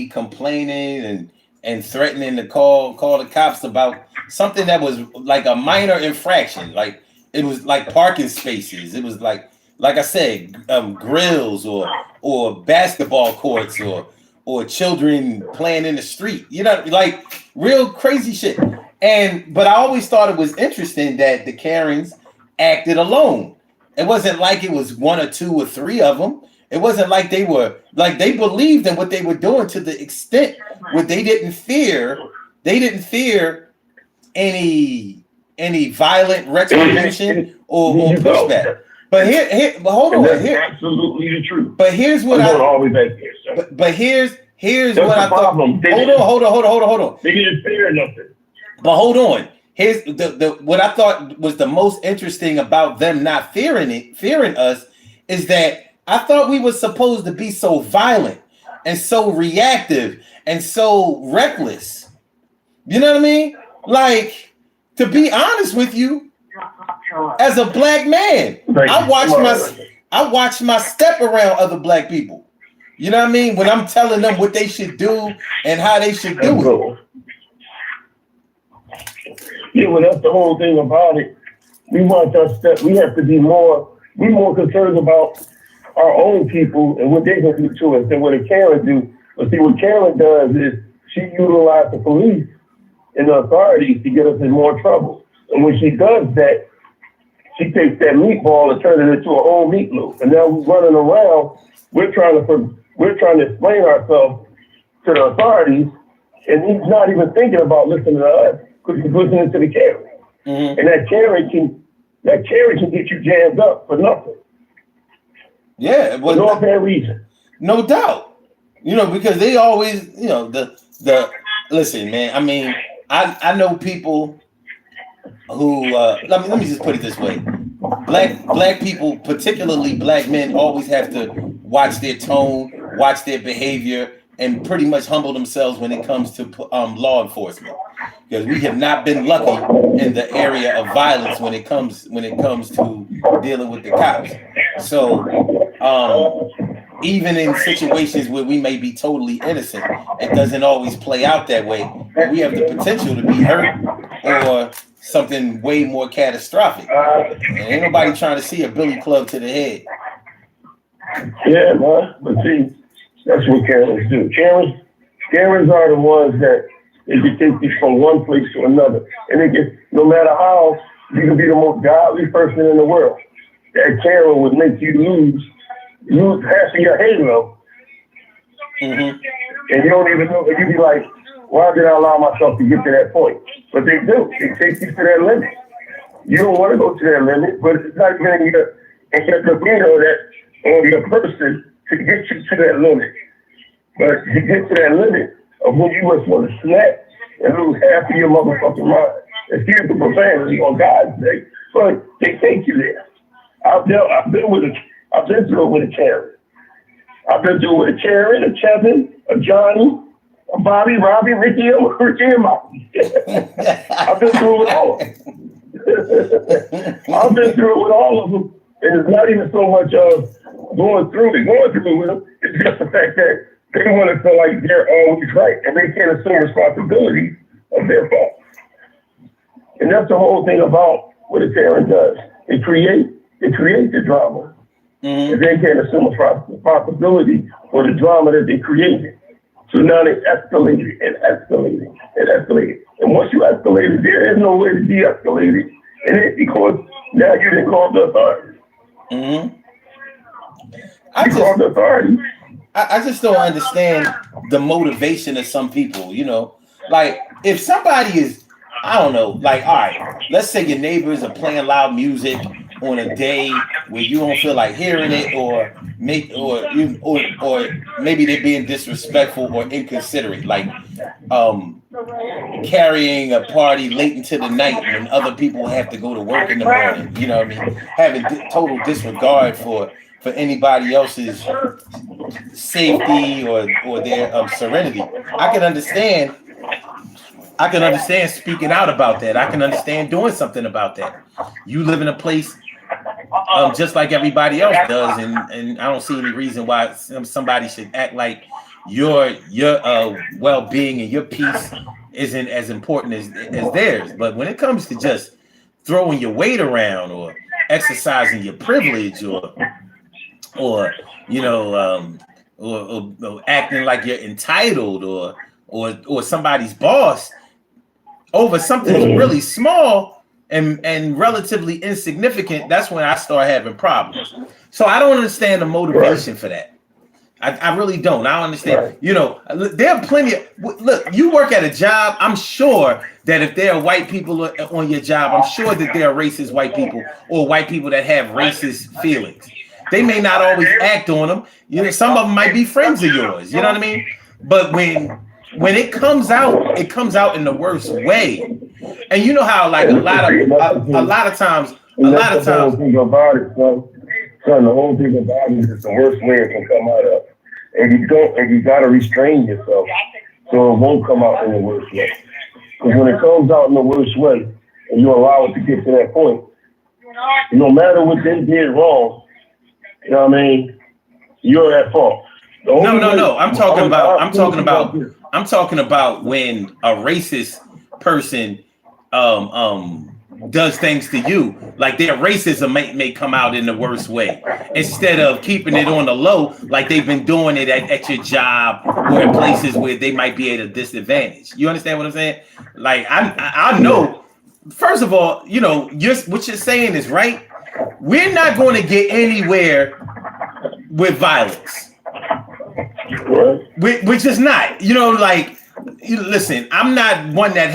complaining and threatening to call the cops about something that was like a minor infraction. Like it was like parking spaces. It was like I said, grills or basketball courts or children playing in the street, like real crazy shit. But I always thought it was interesting that the Karens acted alone. It wasn't like it was one or two or three of them. It wasn't like they believed in what they were doing to the extent where they didn't fear any violent retribution or pushback. But but hold on. That's absolutely the truth. But here's what I'm going all the way back there. But here's that's what I thought. Hold on. They didn't fear nothing. But hold on. Here's what I thought was the most interesting about them not fearing us is that I thought we were supposed to be so violent and so reactive and so reckless. You know what I mean? Like, to be honest with you, as a black man. I watch my step around other black people. You know what I mean? When I'm telling them what they should do and how they should do it. Yeah, well, that's the whole thing about it. We want our step. We have to be more concerned about our own people and what they can do to us than what a Karen do. But see, what Karen does is she utilizes the police and the authorities to get us in more trouble. And when she does that, she takes that meatball and turns it into a whole meatloaf. And now we're running around. We're trying to explain ourselves to the authorities, and he's not even thinking about listening to us because he's listening to the Karen. Mm-hmm. And that Karen can get you jammed up for nothing. Yeah, well, for no apparent reason. No doubt. Because they always, the listen, man. I mean, I know people who let me just put it this way. Black people, particularly black men, always have to watch their tone, watch their behavior, and pretty much humble themselves when it comes to law enforcement. Because we have not been lucky in the area of violence when it comes to dealing with the cops. So even in situations where we may be totally innocent, it doesn't always play out that way. And we have the potential to be hurt or something way more catastrophic. And ain't nobody trying to see a billy club to the head. Yeah, man. But see, that's what Karens do. Karens are the ones that they can take you from one place to another. And it gets, no matter how, you can be the most godly person in the world. That Karen would make you lose half of your halo. Mm-hmm. And you don't even know, you be like, why did I allow myself to get to that point? But they do. They take you to that limit. You don't want to go to that limit, but it's not even in your demeanor that on your person to get you to that limit. But you get to that limit of when you just want to snap and lose half of your motherfucking mind. Excuse the profanity on God's sake, but they take you there. I've been through it with a Karen. I've been through it with a Karen, a Kevin, a Johnny, a Bobby, Robbie, Ricky, and Bobby. I've been through it with all of them. I've been through it with all of them. And it's not even so much of going through it with them. It's just the fact that they want to feel like they're always right and they can't assume responsibility of their fault. And that's the whole thing about what a Karen does. It creates the drama. Mm-hmm. And they can't assume responsibility for the drama that they created. So now they escalated and escalated and escalated. And once you escalated, there is no way to de-escalate it. And it's because now you didn't call the authorities. Mm-hmm. Called the authorities. I just don't understand the motivation of some people, Like, if somebody is, I don't know, like, all right, let's say your neighbors are playing loud music on a day where you don't feel like hearing it, or maybe they're being disrespectful or inconsiderate, like carrying a party late into the night when other people have to go to work in the morning, you know what I mean? Having total disregard for anybody else's safety or their serenity. I can understand speaking out about that. I can understand doing something about that. You live in a place just like everybody else does, and I don't see any reason why somebody should act like your well-being and your peace isn't as important as theirs. But when it comes to just throwing your weight around or exercising your privilege or acting like you're entitled or somebody's boss over something that's really small and relatively insignificant, that's when I start having problems. So I don't understand the motivation for that. I really don't. I don't understand. There are plenty of, look, you work at a job. I'm sure that if there are white people on your job, I'm sure that there are racist white people or white people that have racist feelings. They may not always act on them. Some of them might be friends of yours. You know what I mean? But when it comes out in the worst way. And you know how like a lot of times. The whole thing about it, son, the whole thing about it is the worst way it can come out of. And you gotta restrain yourself so it won't come out in the worst way. Because when it comes out in the worst way and you allow it to get to that point, no matter what they did wrong, you know what I mean, you're at fault. No. I'm talking about when a racist person does things to you, like their racism may come out in the worst way, instead of keeping it on the low, like they've been doing it at your job or in places where they might be at a disadvantage. You understand what I'm saying? Like I know, first of all, you know, what you're saying is right. We're not going to get anywhere with violence. We're just not. You know, like, listen, I'm not one that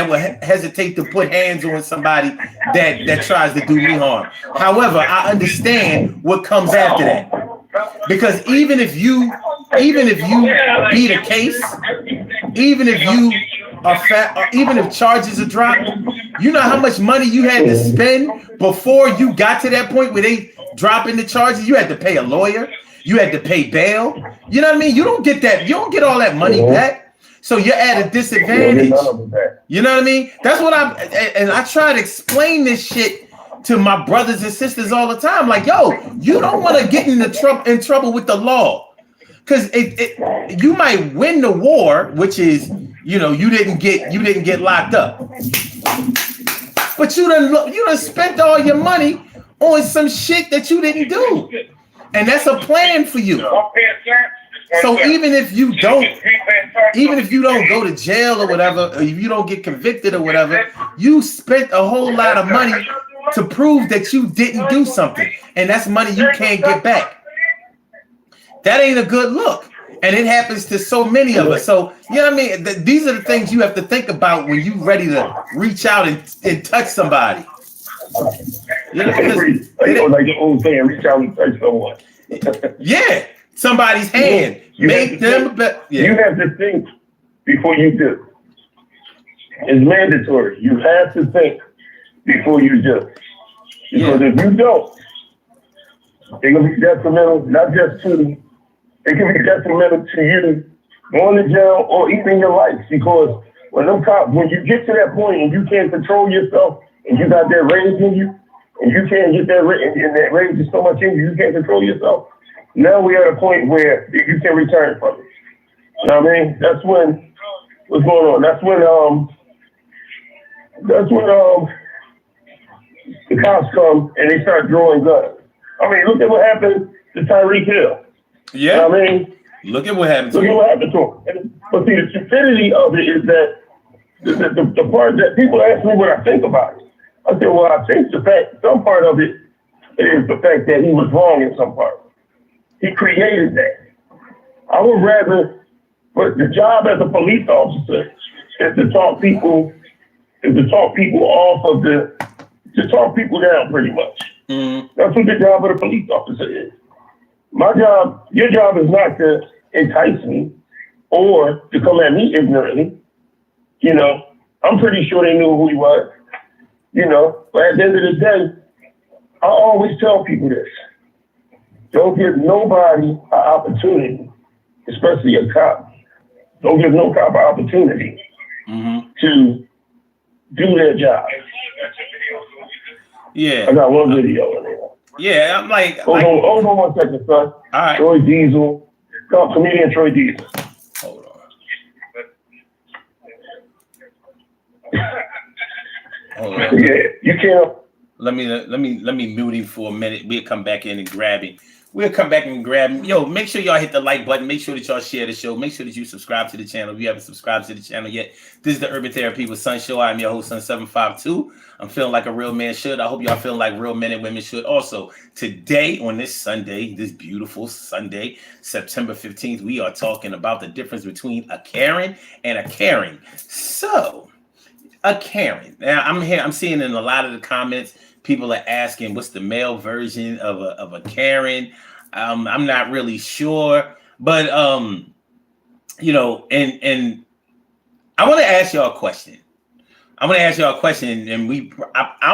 will hesitate to put hands on somebody that tries to do me harm. However, I understand what comes after that, because even if you beat a case, even if you are fat, or even if charges are dropped, you know how much money you had to spend before you got to that point where they dropping the charges. You had to pay a lawyer. You had to pay bail. You know what I mean? You don't get that. You don't get all that money back. So you're at a disadvantage. You know what I mean? That's what I try to explain this shit to my brothers and sisters all the time. Like, yo, you don't want to get in trouble with the law, because you might win the war, which is, you know, you didn't get locked up, but you done spent all your money on some shit that you didn't do. And that's a plan for you. So even if you don't go to jail or whatever, or if you don't get convicted or whatever, you spent a whole lot of money to prove that you didn't do something. And that's money you can't get back. That ain't a good look. And it happens to so many of us. So, you know what I mean? These are the things you have to think about when you're ready to reach out and touch somebody. You know, like the old saying, reach out and touch someone. Yeah, somebody's hand. Make them better. Yeah. You have to think before you do. It's mandatory. You have to think before you do. Because if you don't, it can be detrimental, not just to, it can be detrimental to you going to jail or even your life. Because when you get to that point and you can't control yourself, and you got that rage in you, and you can't get that rage, and that rage is so much in you can control yourself. Now we're at a point where you can return from it. You know what I mean? That's when, what's going on? That's when the cops come and they start drawing guns. I mean, look at what happened to Tyreek Hill. Yeah. You know what I mean? Look at what happened to him. But see, the stupidity of it is that the part that people ask me what I think about it. I said, well, I think some part of it is the fact that he was wrong in some part. He created that. I would rather, but the job as a police officer is to talk people down pretty much. Mm-hmm. That's what the job of the police officer is. Your job is not to entice me or to come at me ignorantly. You know, I'm pretty sure they knew who he was. You know, but at the end of the day, I always tell people this. Don't give nobody an opportunity, especially a cop. Don't give no cop an opportunity to do their job. Yeah. I got one video in there. Yeah, I'm like... Hold on 1 second, son. All right. Troy Diesel. Comedian Troy Diesel. Hold on. Yeah, you can't. Let me mute him for a minute. We'll come back in and grab him. Yo, make sure y'all hit the like button. Make sure that y'all share the show. Make sure that you subscribe to the channel if you haven't subscribed to the channel yet. This is the Urban Therapy with Sun Show. I'm your host, Sun752. I'm feeling like a real man should. I hope y'all feeling like real men and women should. Also, today on this Sunday, this beautiful Sunday, September 15th, we are talking about the difference between a Karen and a caring. So, a Karen. Now, I'm seeing in a lot of the comments, people are asking, what's the male version of a Karen? I'm not really sure, but you know, and I want to ask y'all a question. And I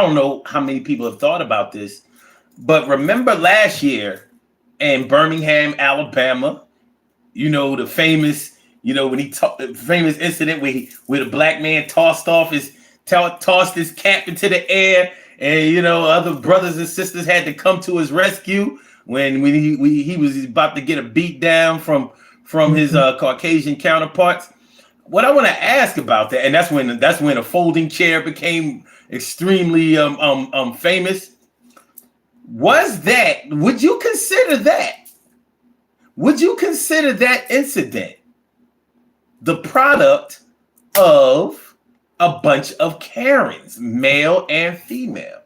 don't know how many people have thought about this, but remember last year in Birmingham, Alabama, you know, the famous, you know, when the famous incident where the black man tossed his cap into the air and other brothers and sisters had to come to his rescue when he was about to get a beat down from his Caucasian counterparts. What I want to ask about that, and that's when a folding chair became extremely famous. Would you consider that incident the product of a bunch of Karens, male and female?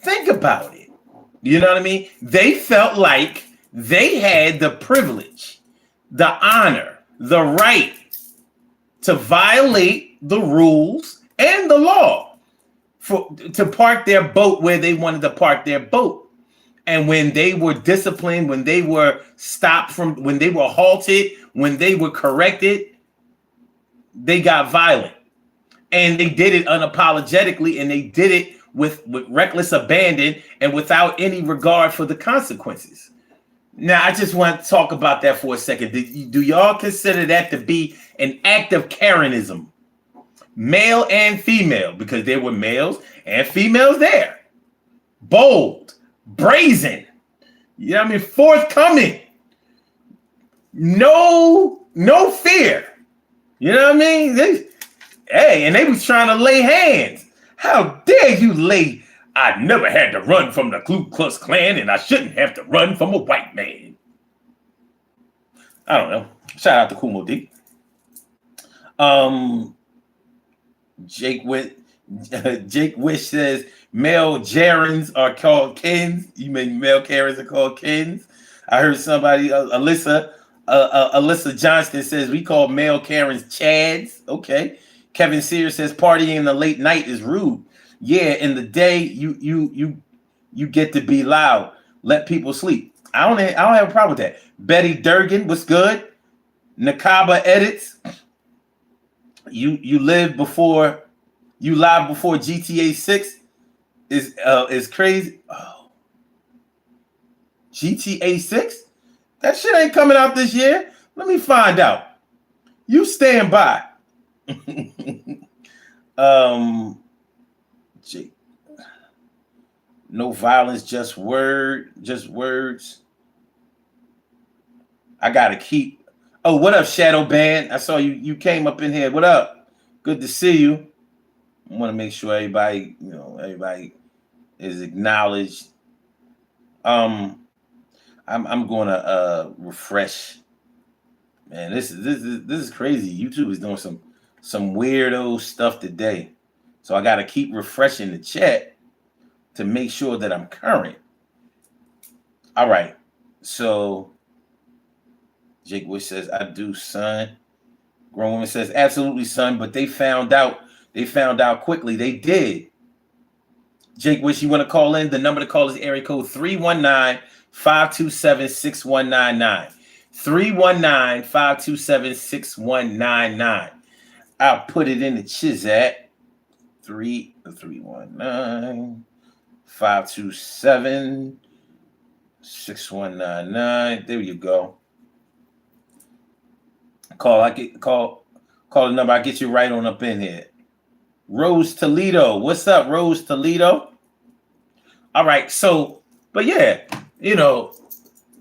Think about it. You know what I mean? They felt like they had the privilege, the honor, the right to violate the rules and the law to park their boat where they wanted to park their boat. And when they were disciplined, when they were stopped when they were halted, when they were corrected, they got violent. And they did it unapologetically, and they did it with reckless abandon and without any regard for the consequences. Now, I just want to talk about that for a second. Do y'all consider that to be an act of Karenism? Male and female, because there were males and females there. Bold, brazen, forthcoming. No fear. You know what I mean? And they was trying to lay hands. How dare you lay? I never had to run from the Ku Klux Klan, and I shouldn't have to run from a white man. I don't know. Shout out to Kumo D. Jake Wish says male Jarens are called Kens. You mean male Karens are called Kens? I heard somebody, Alyssa Johnston says we call male Karens Chads. Okay. Kevin Sears says partying in the late night is rude. Yeah, in the day you get to be loud. Let people sleep. I don't have a problem with that. Betty Durgan, what's good? Nakaba edits. You live before GTA 6 is crazy. Oh. GTA 6? That shit ain't coming out this year. Let me find out. You stand by. No violence, just words. I gotta keep. Oh, what up, Shadow Band? I saw you came up in here. What up? Good to see you. I want to make sure everybody is acknowledged. I'm gonna refresh. Man, this is crazy. YouTube is doing some weirdo stuff today. So I gotta keep refreshing the chat to make sure that I'm current. All right. So Jake Wish says, I do, son. Grown woman says, absolutely, son, but they found out quickly. They did. Jake Wish, you want to call in? The number to call is area code 319-527-6199. 319-527-6199. I'll put it in the Chizat. 319-527-6199. There you go. Call the number. I'll get you right on up in here. Rose Toledo. What's up, Rose Toledo? All right. So, but yeah,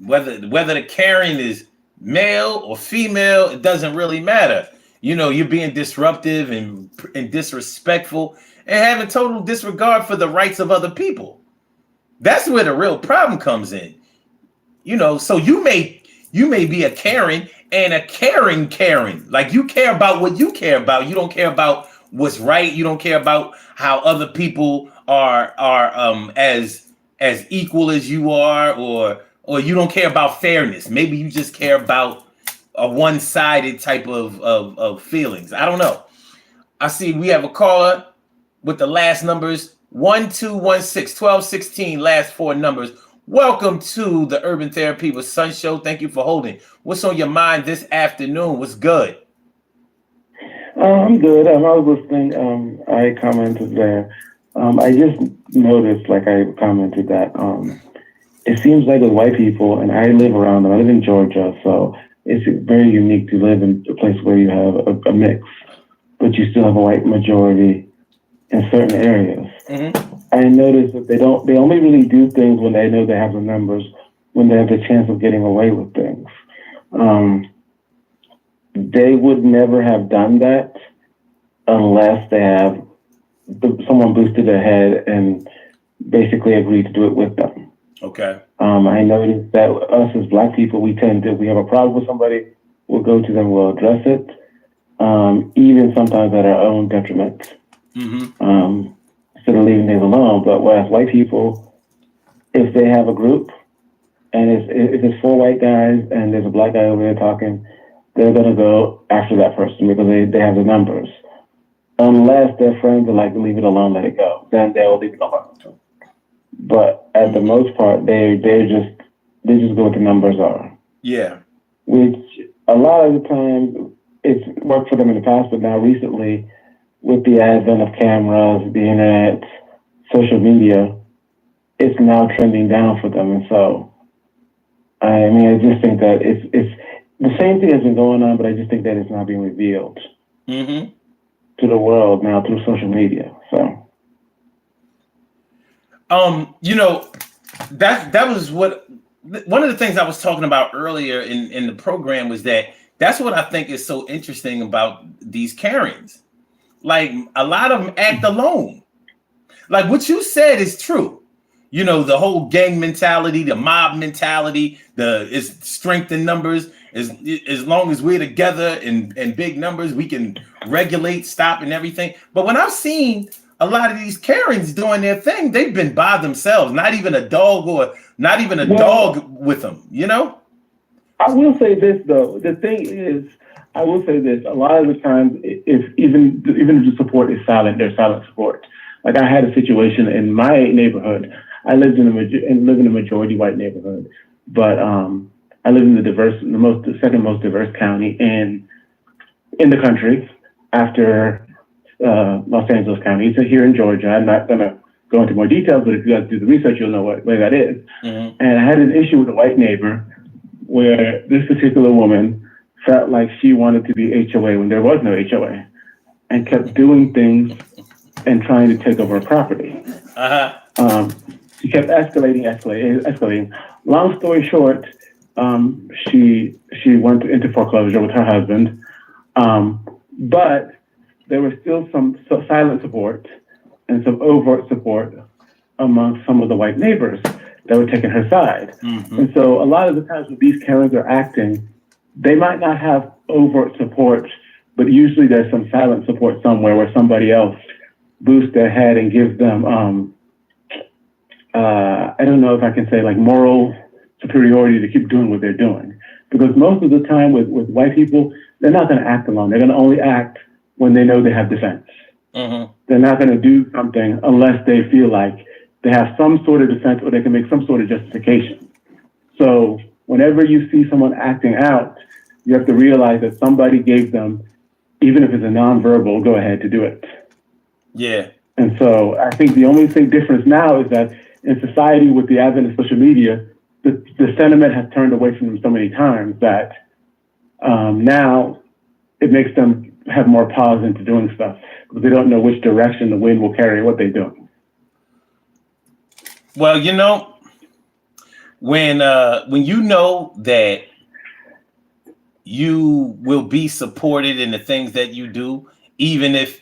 whether the Karen is male or female, it doesn't really matter. You're being disruptive and disrespectful and having total disregard for the rights of other people. That's where the real problem comes in. So you may be a Karen and a caring Karen. Like, you care about what you care about. You don't care about what's right. You don't care about how other people are as equal as you are, or you don't care about fairness. Maybe you just care about a one-sided type of feelings. I don't know. I see we have a caller with the last numbers 1216, 1216, last four numbers. Welcome to the Urban Therapy with Sun Show. Thank you for holding. What's on your mind this afternoon? What's good? I'm good. I was listening. I commented there. I just noticed, like I commented, that it seems like with white people, and I live around them. I live in Georgia, so it's very unique to live in a place where you have a mix, but you still have a white majority in certain areas. Mm-hmm. I noticed that they only really do things when they know they have the numbers, when they have the chance of getting away with things. They would never have done that unless they have someone boosted their head and basically agreed to do it with them. Okay. I noticed that us as Black people, we have a problem with somebody, we'll go to them, we'll address it, even sometimes at our own detriment, instead of leaving things alone. But whereas white people, if they have a group and if it's 4 white guys and there's a Black guy over there talking, they're going to go after that person because they have the numbers. Unless their friends are like, leave it alone, let it go, then they'll leave it alone. But at the most part, they just go what the numbers are. Yeah. Which a lot of the time it's worked for them in the past, but now recently, with the advent of cameras, the internet, social media, it's now trending down for them. And so, I mean, I just think that it's the same thing has been going on, but I just think that it's now being revealed to the world now through social media. So. You know, that was what one of the things I was talking about earlier in the program was that's what I think is so interesting about these Karens. Like a lot of them act alone. Like what you said is true. You know, the whole gang mentality, the mob mentality, is strength in numbers. As long as we're together in big numbers, we can regulate, stop, and everything. But when I've seen a lot of these Karens doing their thing, they've been by themselves, not even a dog dog with them, you know? I will say this though. The thing is, I will say this, a lot of the times if even if the support is silent, there's silent support. Like I had a situation in my neighborhood. I lived in a majority white neighborhood, but I live in the second most diverse county in the country after Los Angeles County. It's here in Georgia. I'm not going to go into more details, but if you guys do the research, you'll know where that is. And I had an issue with a white neighbor where this particular woman felt like she wanted to be HOA when there was no HOA and kept doing things and trying to take over her property. She kept escalating. Long story short, she went into foreclosure with her husband, but there was still some silent support and some overt support among some of the white neighbors that were taking her side. And so a lot of the times when these Karens are acting, they might not have overt support, but usually there's some silent support somewhere where somebody else boosts their head and gives them, I don't know if I can say like moral superiority to keep doing what they're doing. Because most of the time with white people, they're not going to act alone. They're going to only act when they know they have defense. They're not going to do something unless they feel like they have some sort of defense or they can make some sort of justification. So whenever you see someone acting out, you have to realize that somebody gave them, even if it's a nonverbal, go ahead to do it. Yeah. And so I think the only difference now is that in society with the advent of social media, the sentiment has turned away from them so many times that now it makes them have more pause into doing stuff because they don't know which direction the wind will carry what they're doing. Well, you know, when you know that you will be supported in the things that you do, even if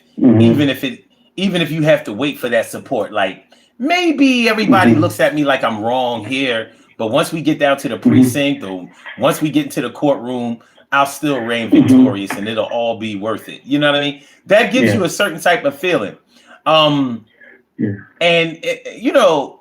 you have to wait for that support, like maybe everybody looks at me like I'm wrong here, but once we get down to the precinct or once we get into the courtroom, I'll still reign victorious and it'll all be worth it. You know what I mean? That gives you a certain type of feeling. And you know,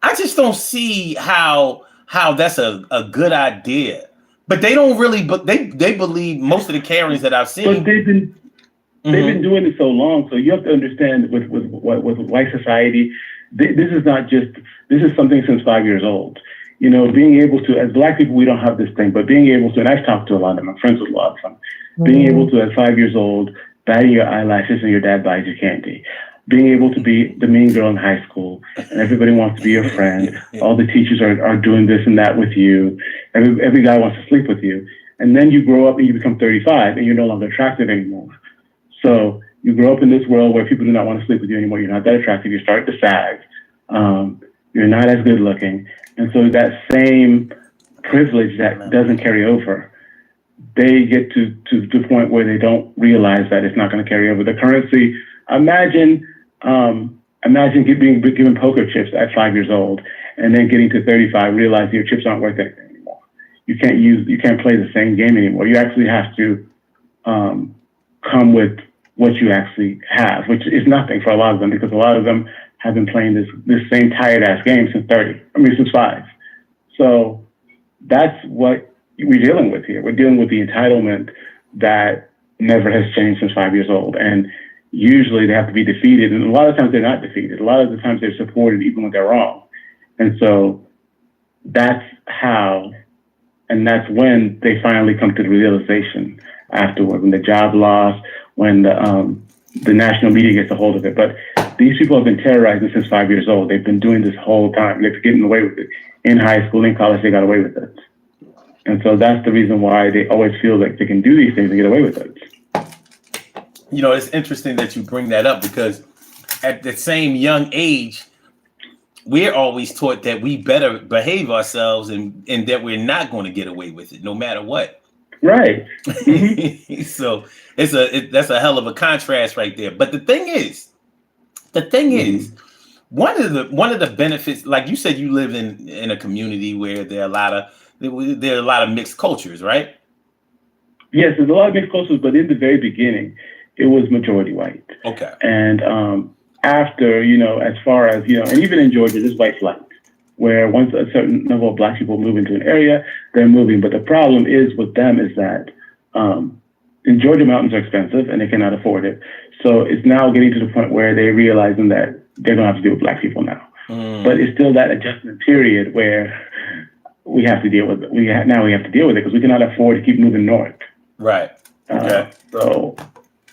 I just don't see how that's a good idea. But they don't really, but they believe most of the Karens that I've seen. But they've been doing it so long, so you have to understand with white society, this is something since 5 years old. You know, being able to, as Black people, we don't have this thing, but being able to, and I've talked to a lot of them, I'm friends with a lot of them, being able to, at 5 years old, batting your eyelashes and your dad buys you candy. Being able to be the mean girl in high school and everybody wants to be your friend. All the teachers are doing this and that with you. Every guy wants to sleep with you. And then you grow up and you become 35 and you're no longer attractive anymore. So You grow up in this world where people do not want to sleep with you anymore. You're not that attractive. You're starting to sag. You're not as good looking. And so that same privilege that doesn't carry over, they get to the point where they don't realize that it's not going to carry over. The currency, imagine being given poker chips at 5 years old and then getting to 35, realize your chips aren't worth anything anymore. You can't play the same game anymore. You actually have to come with what you actually have, which is nothing for a lot of them, because a lot of them have been playing this same tired ass game since 5. So that's what we're dealing with here. We're dealing with the entitlement that never has changed since 5 years old. And usually they have to be defeated. And a lot of times they're not defeated. A lot of the times they're supported even when they're wrong. And so that's how, and that's when they finally come to the realization afterward, when the job loss, when the national media gets a hold of it. But these people have been terrorizing since 5 years old. They've been doing this whole time. They're getting away with it. In high school, in college, they got away with it. And so that's the reason why they always feel like they can do these things and get away with it. You know, it's interesting that you bring that up, because at the same young age, we're always taught that we better behave ourselves and that we're not going to get away with it no matter what. Right. So that's a hell of a contrast right there. But the thing is, one of the benefits, like you said, you live in a community where there are a lot of mixed cultures, right? Yes, there's a lot of mixed cultures, but in the very beginning, it was majority white. Okay. And after, as far as, and even in Georgia, there's white flight, where once a certain number of Black people move into an area, they're moving. But the problem is with them is that in Georgia, mountains are expensive and they cannot afford it. So it's now getting to the point where they're realizing that they're going to have to deal with Black people now. But it's still that adjustment period where we have to deal with it. Now we have to deal with it because we cannot afford to keep moving north. Right. Okay. So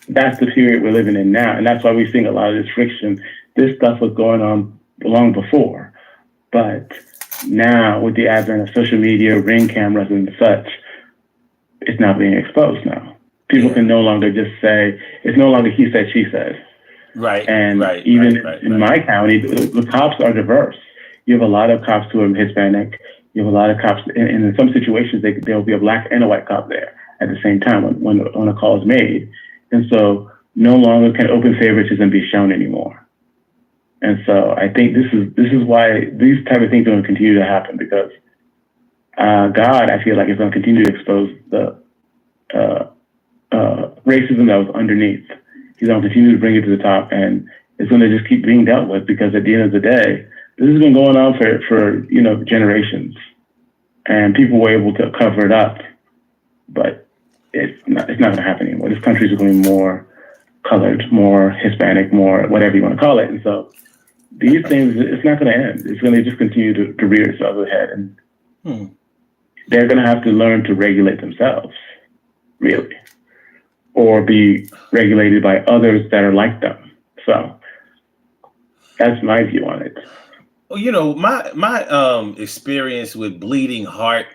that's the period we're living in now. And that's why we're seeing a lot of this friction. This stuff was going on long before. But now with the advent of social media, Ring cameras and such, it's now being exposed now. People can no longer just say, it's no longer he said, she said. Right. And even in my county, the cops are diverse. You have a lot of cops who are Hispanic. You have a lot of cops, and in some situations, there'll be a Black and a white cop there at the same time when a call is made. And so no longer can open favoritism be shown anymore. And so I think this is why these type of things are going to continue to happen, because God, I feel like, is going to continue to expose the racism that was underneath. He's going to continue to bring it to the top, and it's going to just keep being dealt with, because at the end of the day, this has been going on for generations, and people were able to cover it up, but it's not going to happen anymore. This country is going to be more colored, more Hispanic, more whatever you want to call it. And so these things, it's not going to end. It's going to just continue to rear itself ahead, and they're going to have to learn to regulate themselves, really, or be regulated by others that are like them. So that's my view on it. Well, my experience with bleeding heart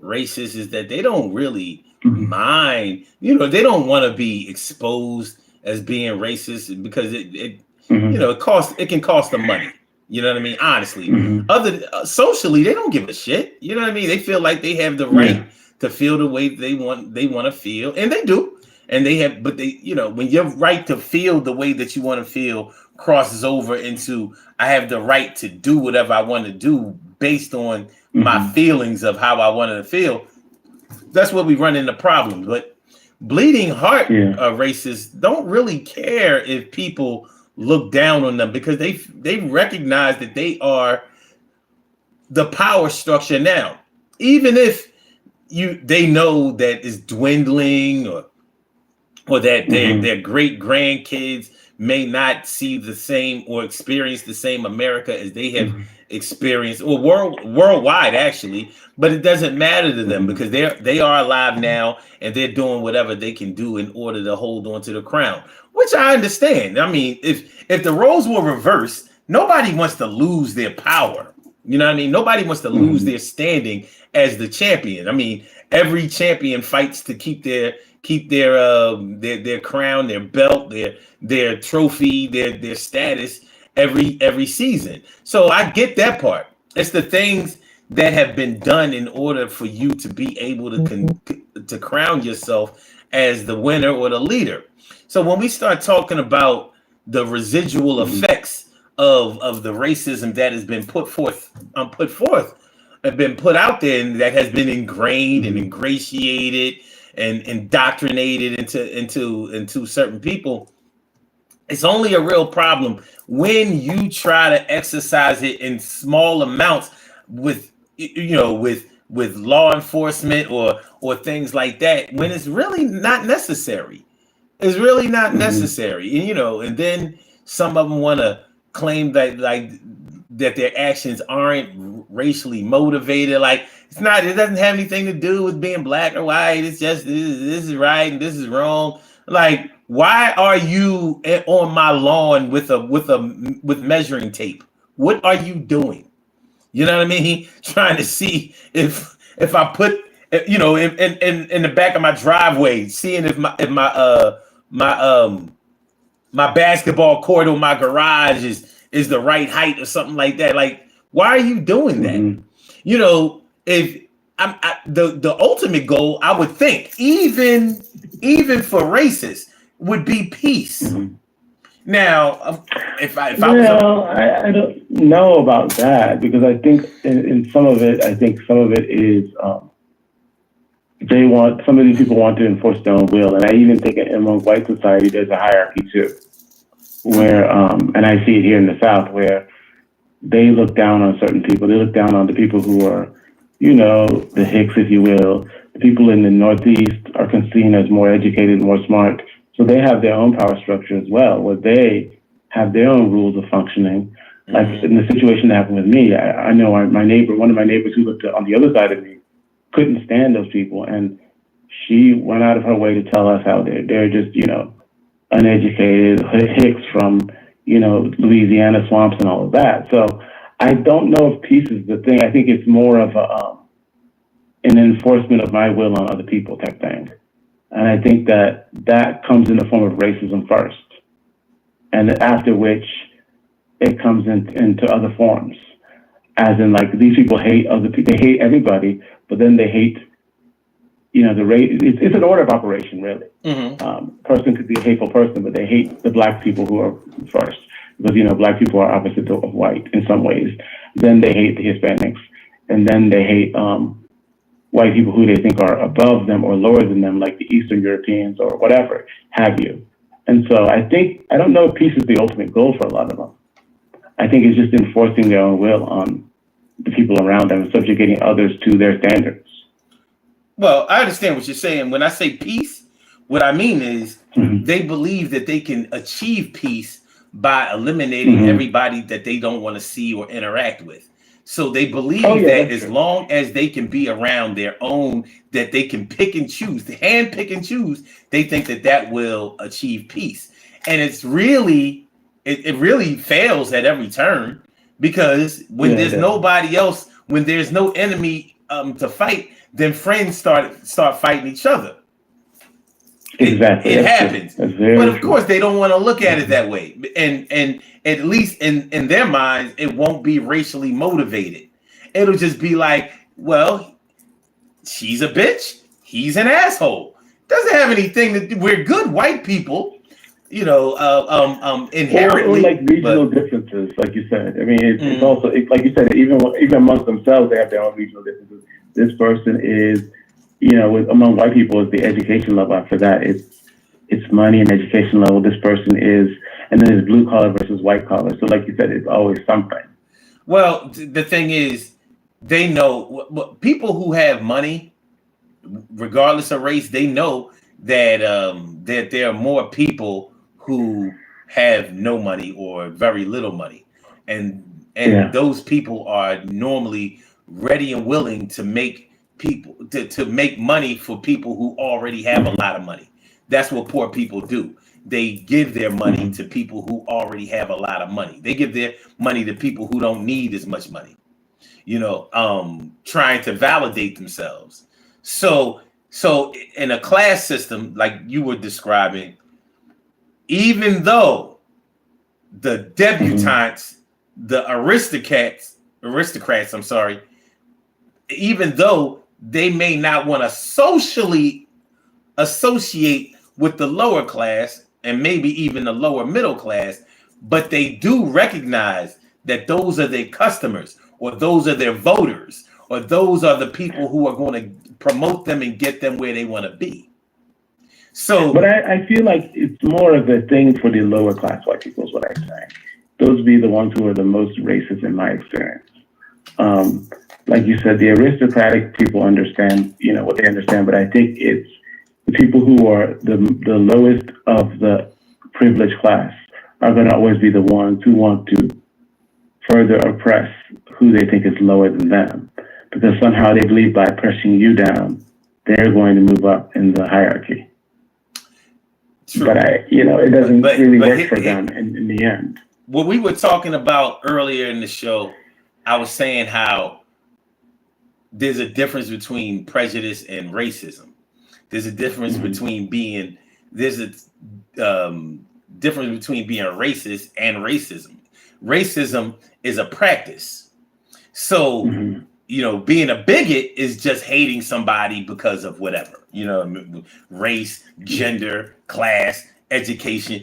racists is that they don't really mind. They don't want to be exposed as being racist, because it can cost them money. You know what I mean? Honestly, socially, they don't give a shit. You know what I mean? They feel like they have the right to feel the way they want to feel, and they do. And when your right to feel the way that you want to feel crosses over into, I have the right to do whatever I want to do based on my feelings of how I wanted to feel, that's where we run into problems. But bleeding heart racists don't really care if people look down on them, because they recognize that they are the power structure now. Even if they know that it's dwindling, or that their great grandkids may not see the same or experience the same America as they have experienced, or worldwide actually, but it doesn't matter to them, because they are alive now, and they're doing whatever they can do in order to hold on to the crown, which I understand. I mean, if the roles were reversed, nobody wants to lose their power. You know what I mean? Nobody wants to lose their standing as the champion. I mean, Every champion fights to keep their crown, their belt, their trophy, their status every season. So I get that part. It's the things that have been done in order for you to be able to crown yourself as the winner or the leader. So when we start talking about the residual effects of the racism that has been put forth, have been put out there, and that has been ingrained and ingratiated and indoctrinated into certain people, it's only a real problem when you try to exercise it in small amounts with with law enforcement or things like that, when it's really not necessary. It's really not necessary. And then some of them want to claim that that their actions aren't racially motivated. Like, it doesn't have anything to do with being black or white. It's just this is right and this is wrong. Like, why are you on my lawn with measuring tape? What are you doing? You know what I mean? Trying to see if I put in the back of my driveway, seeing if my basketball court or my garage is the right height or something like that. Like, why are you doing that? If the ultimate goal, I would think, even for racists, would be peace. Now, I don't know about that, because I think in some of it, is some of these people want to enforce their own will, and I even think among white society there's a hierarchy too, where and I see it here in the South, where they look down on certain people. They look down on the people who are, the Hicks, if you will. The people in the Northeast are seen as more educated, more smart. So they have their own power structure as well, where they have their own rules of functioning. Like in the situation that happened with me, I know one of my neighbors who lived on the other side of me couldn't stand those people. And she went out of her way to tell us how they're just, uneducated Hicks from, Louisiana swamps and all of that. So I don't know if peace is the thing. I think it's more of an enforcement of my will on other people type thing. And I think that comes in the form of racism first, and after which it comes into other forms, as in, like, these people hate other people. They hate everybody, but then they hate, the race. It's an order of operation, really. Person could be a hateful person, but they hate the black people who are first, because black people are opposite of white in some ways. Then they hate the Hispanics, and then they hate white people who they think are above them or lower than them, like the Eastern Europeans or whatever have you. And so I don't know if peace is the ultimate goal for a lot of them. I think it's just enforcing their own will on the people around them and subjugating others to their standards. Well, I understand what you're saying. When I say peace, what I mean is they believe that they can achieve peace by eliminating everybody that they don't want to see or interact with. So they believe that as long as they can be around their own, that they can pick and choose, hand pick and choose, they think that will achieve peace. And it's really, it really fails at every turn, because when there's nobody else, when there's no enemy to fight, then friends start fighting each other. Exactly. It happens. But of course, they don't want to look at it that way. And at least in their minds, it won't be racially motivated. It'll just be like, well, she's a bitch, he's an asshole. Doesn't have anything to do. We're good white people, inherently. Or like regional differences, like you said. I mean, it's also, like you said, even amongst themselves, they have their own regional differences. This person is, among white people, is the education level. After that, it's money and education level. This person is, and then it's blue collar versus white collar. So, like you said, it's always something. Well, the thing is, they know people who have money, regardless of race, they know that that there are more people who have no money or very little money, and those people are normally ready and willing to make people to make money for people who already have a lot of money. That's what poor people do. They give their money to people who already have a lot of money. They give their money to people who don't need as much money, trying to validate themselves. So in a class system like you were describing, even though the debutantes, the aristocrats, I'm sorry, even though they may not want to socially associate with the lower class and maybe even the lower middle class, but they do recognize that those are their customers, or those are their voters, or those are the people who are going to promote them and get them where they want to be. So, but I feel like it's more of a thing for the lower class white people is what I'm saying. Those be the ones who are the most racist in my experience. Like you said, the aristocratic people understand, what they understand, but I think it's the people who are the lowest of the privileged class are going to always be the ones who want to further oppress who they think is lower than them, because somehow they believe by pressing you down, they're going to move up in the hierarchy. True. But it doesn't really work for them in the end. What we were talking about earlier in the show, I was saying how there's a difference between prejudice and racism. There's a difference between being racist and racism. Racism is a practice. So, being a bigot is just hating somebody because of whatever, race, gender, class, education,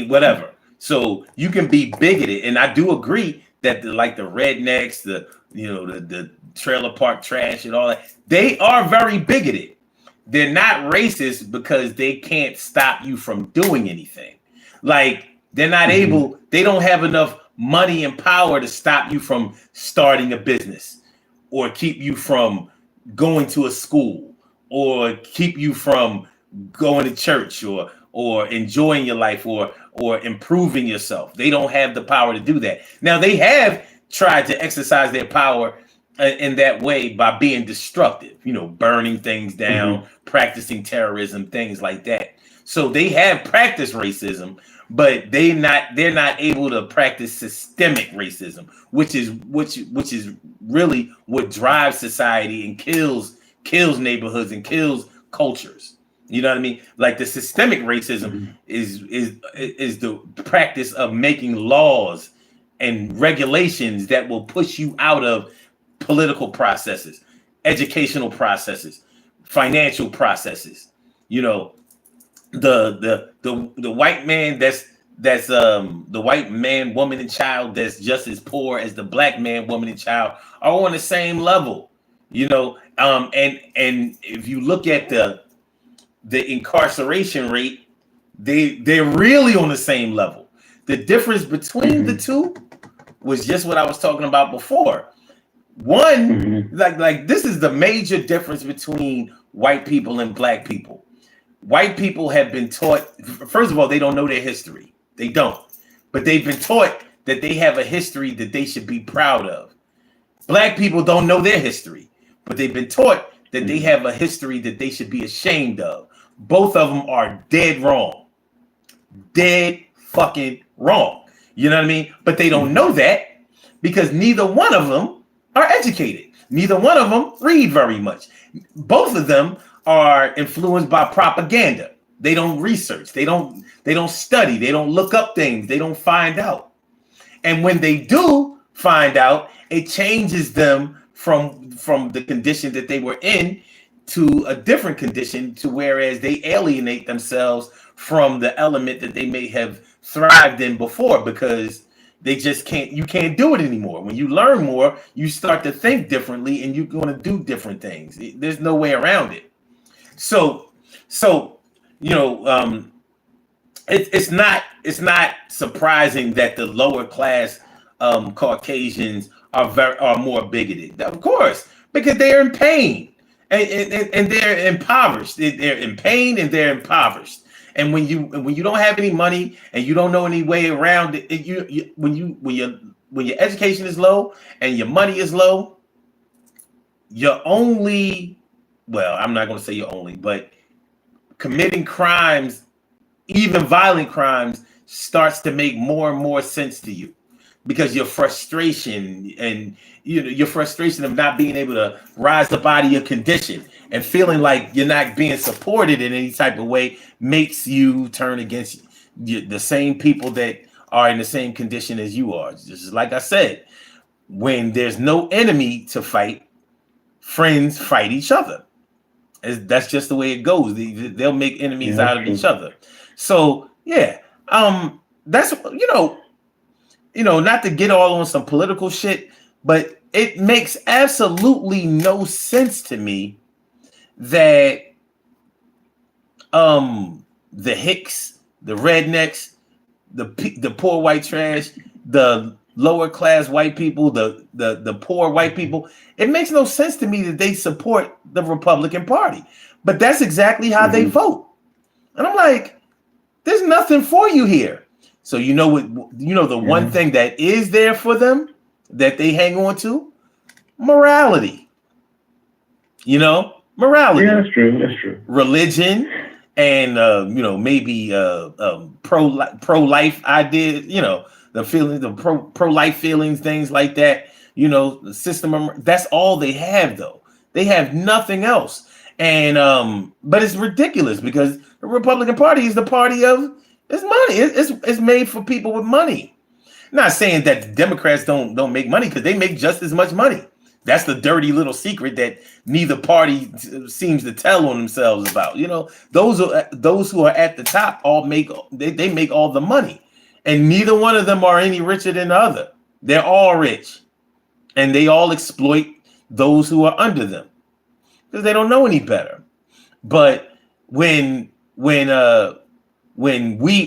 whatever. So you can be bigoted. And I do agree that the rednecks, the trailer park trash and all that, they are very bigoted. They're not racist because they can't stop you from doing anything. Like, they're not able, they don't have enough money and power to stop you from starting a business, or keep you from going to a school, or keep you from going to church, or enjoying your life, or improving yourself. They don't have the power to do that. Now, they have tried to exercise their power in that way by being destructive, burning things down, practicing terrorism, things like that. So they have practiced racism, but they're not able to practice systemic racism, which is really what drives society and kills neighborhoods and kills cultures. You know what I mean? Like, the systemic racism is the practice of making laws and regulations that will push you out of political processes, educational processes, financial processes. The white man that's the white man, woman, and child that's just as poor as the black man, woman, and child are on the same level. And if you look at the incarceration rate, they're really on the same level. The difference between the two was just what I was talking about before. One, like this is the major difference between white people and black people. White people have been taught, first of all, they don't know their history. They don't. But they've been taught that they have a history that they should be proud of. Black people don't know their history, but they've been taught that they have a history that they should be ashamed of. Both of them are dead wrong. Dead fucking wrong. You know what I mean? But they don't know that because neither one of them are educated. Neither one of them read very much. Both of them are influenced by propaganda. They don't research. They don't study. They don't look up things. They don't find out. And when they do find out, it changes them from the condition that they were in to a different condition, to whereas they alienate themselves from the element that they may have thrived in before, because they just can't do it anymore. When you learn more, you start to think differently and you're going to do different things. There's no way around it. So it's not surprising that the lower class Caucasians are more bigoted, of course, because they're in pain and they're impoverished. They're in pain and they're impoverished. And when you don't have any money and you don't know any way around it, when your education is low and your money is low, you're only, well, I'm not going to say you're only, but committing crimes, even violent crimes, starts to make more and more sense to you. because your frustration and your frustration of not being able to rise up out of your condition and feeling like you're not being supported in any type of way makes you turn against the same people that are in the same condition as you are. Just like I said, when there's no enemy to fight, friends fight each other. That's just the way it goes. They'll make enemies out of each other. So yeah, that's not to get all on some political shit, but it makes absolutely no sense to me that the hicks, the rednecks, the poor white trash, the lower class white people, the poor white people, it makes no sense to me that they support the Republican Party. But that's exactly how they vote. And I'm like, there's nothing for you here. So the one thing that is there for them that they hang on to? Morality. Morality. Yeah, that's true. That's true. Religion and maybe pro-life ideas, the feelings, the pro-life feelings, things like that. The system, that's all they have though. They have nothing else. And but it's ridiculous because the Republican Party is the party of it's money. It's made for people with money. Not saying that the Democrats don't make money, because they make just as much money. That's the dirty little secret that neither party seems to tell on themselves about. Those who are at the top all make they make all the money, and neither one of them are any richer than the other. They're all rich, and they all exploit those who are under them because they don't know any better. But when we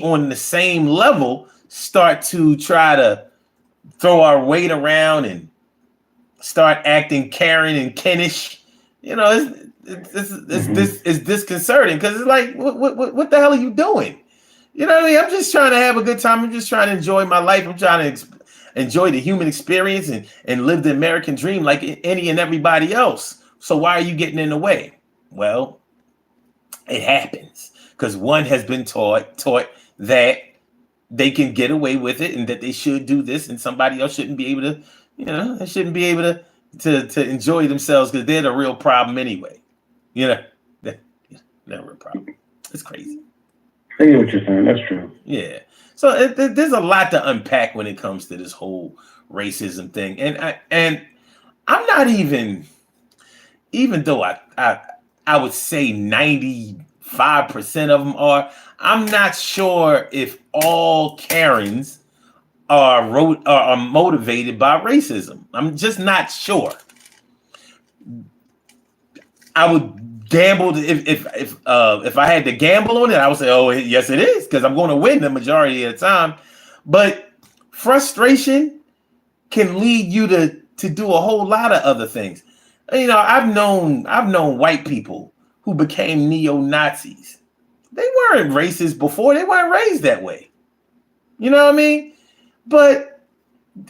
on the same level start to try to throw our weight around and start acting Karen and Kenish, it's disconcerting, because it's like, what the hell are you doing? You know what I mean? I'm just trying to have a good time. I'm just trying to enjoy my life. I'm trying to enjoy the human experience and live the American dream like any and everybody else. So why are you getting in the way? Well, it happens because one has been taught that they can get away with it and that they should do this, and somebody else shouldn't be able to, they shouldn't be able to enjoy themselves because they're the real problem anyway. They're a real problem. It's crazy. I get what you're saying. That's true. Yeah. So there's a lot to unpack when it comes to this whole racism thing, and I'm not even though I would say 95% of them are. I'm not sure if all Karens are motivated by racism. I'm just not sure. I would gamble if I had to gamble on it. I would say, oh yes, it is, because I'm going to win the majority of the time. But frustration can lead you to do a whole lot of other things. I've known white people who became neo-Nazis. They weren't racist before. They weren't raised that way. You know what I mean? But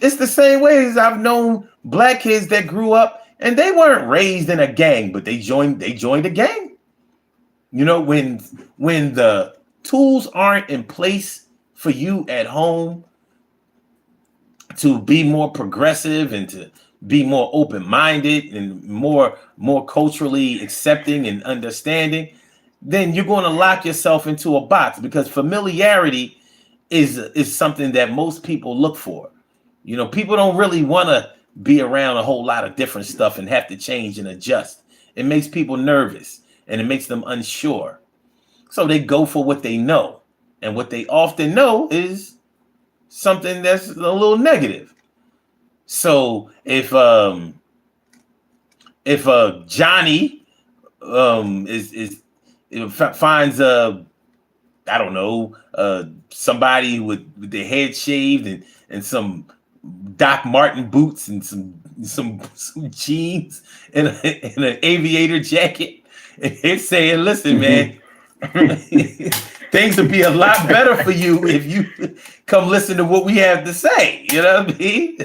it's the same way as I've known black kids that grew up and they weren't raised in a gang, but they joined a gang. When the tools aren't in place for you at home to be more progressive and to be more open-minded and more culturally accepting and understanding, then you're going to lock yourself into a box, because familiarity is something that most people look for. People don't really want to be around a whole lot of different stuff and have to change and adjust. It makes people nervous and it makes them unsure. So they go for what they know. And what they often know is something that's a little negative. So if Johnny finds somebody with their head shaved and some Doc Martin boots and some jeans and an aviator jacket, and it's saying, listen, man, things would be a lot better for you if you come listen to what we have to say. You know what I mean?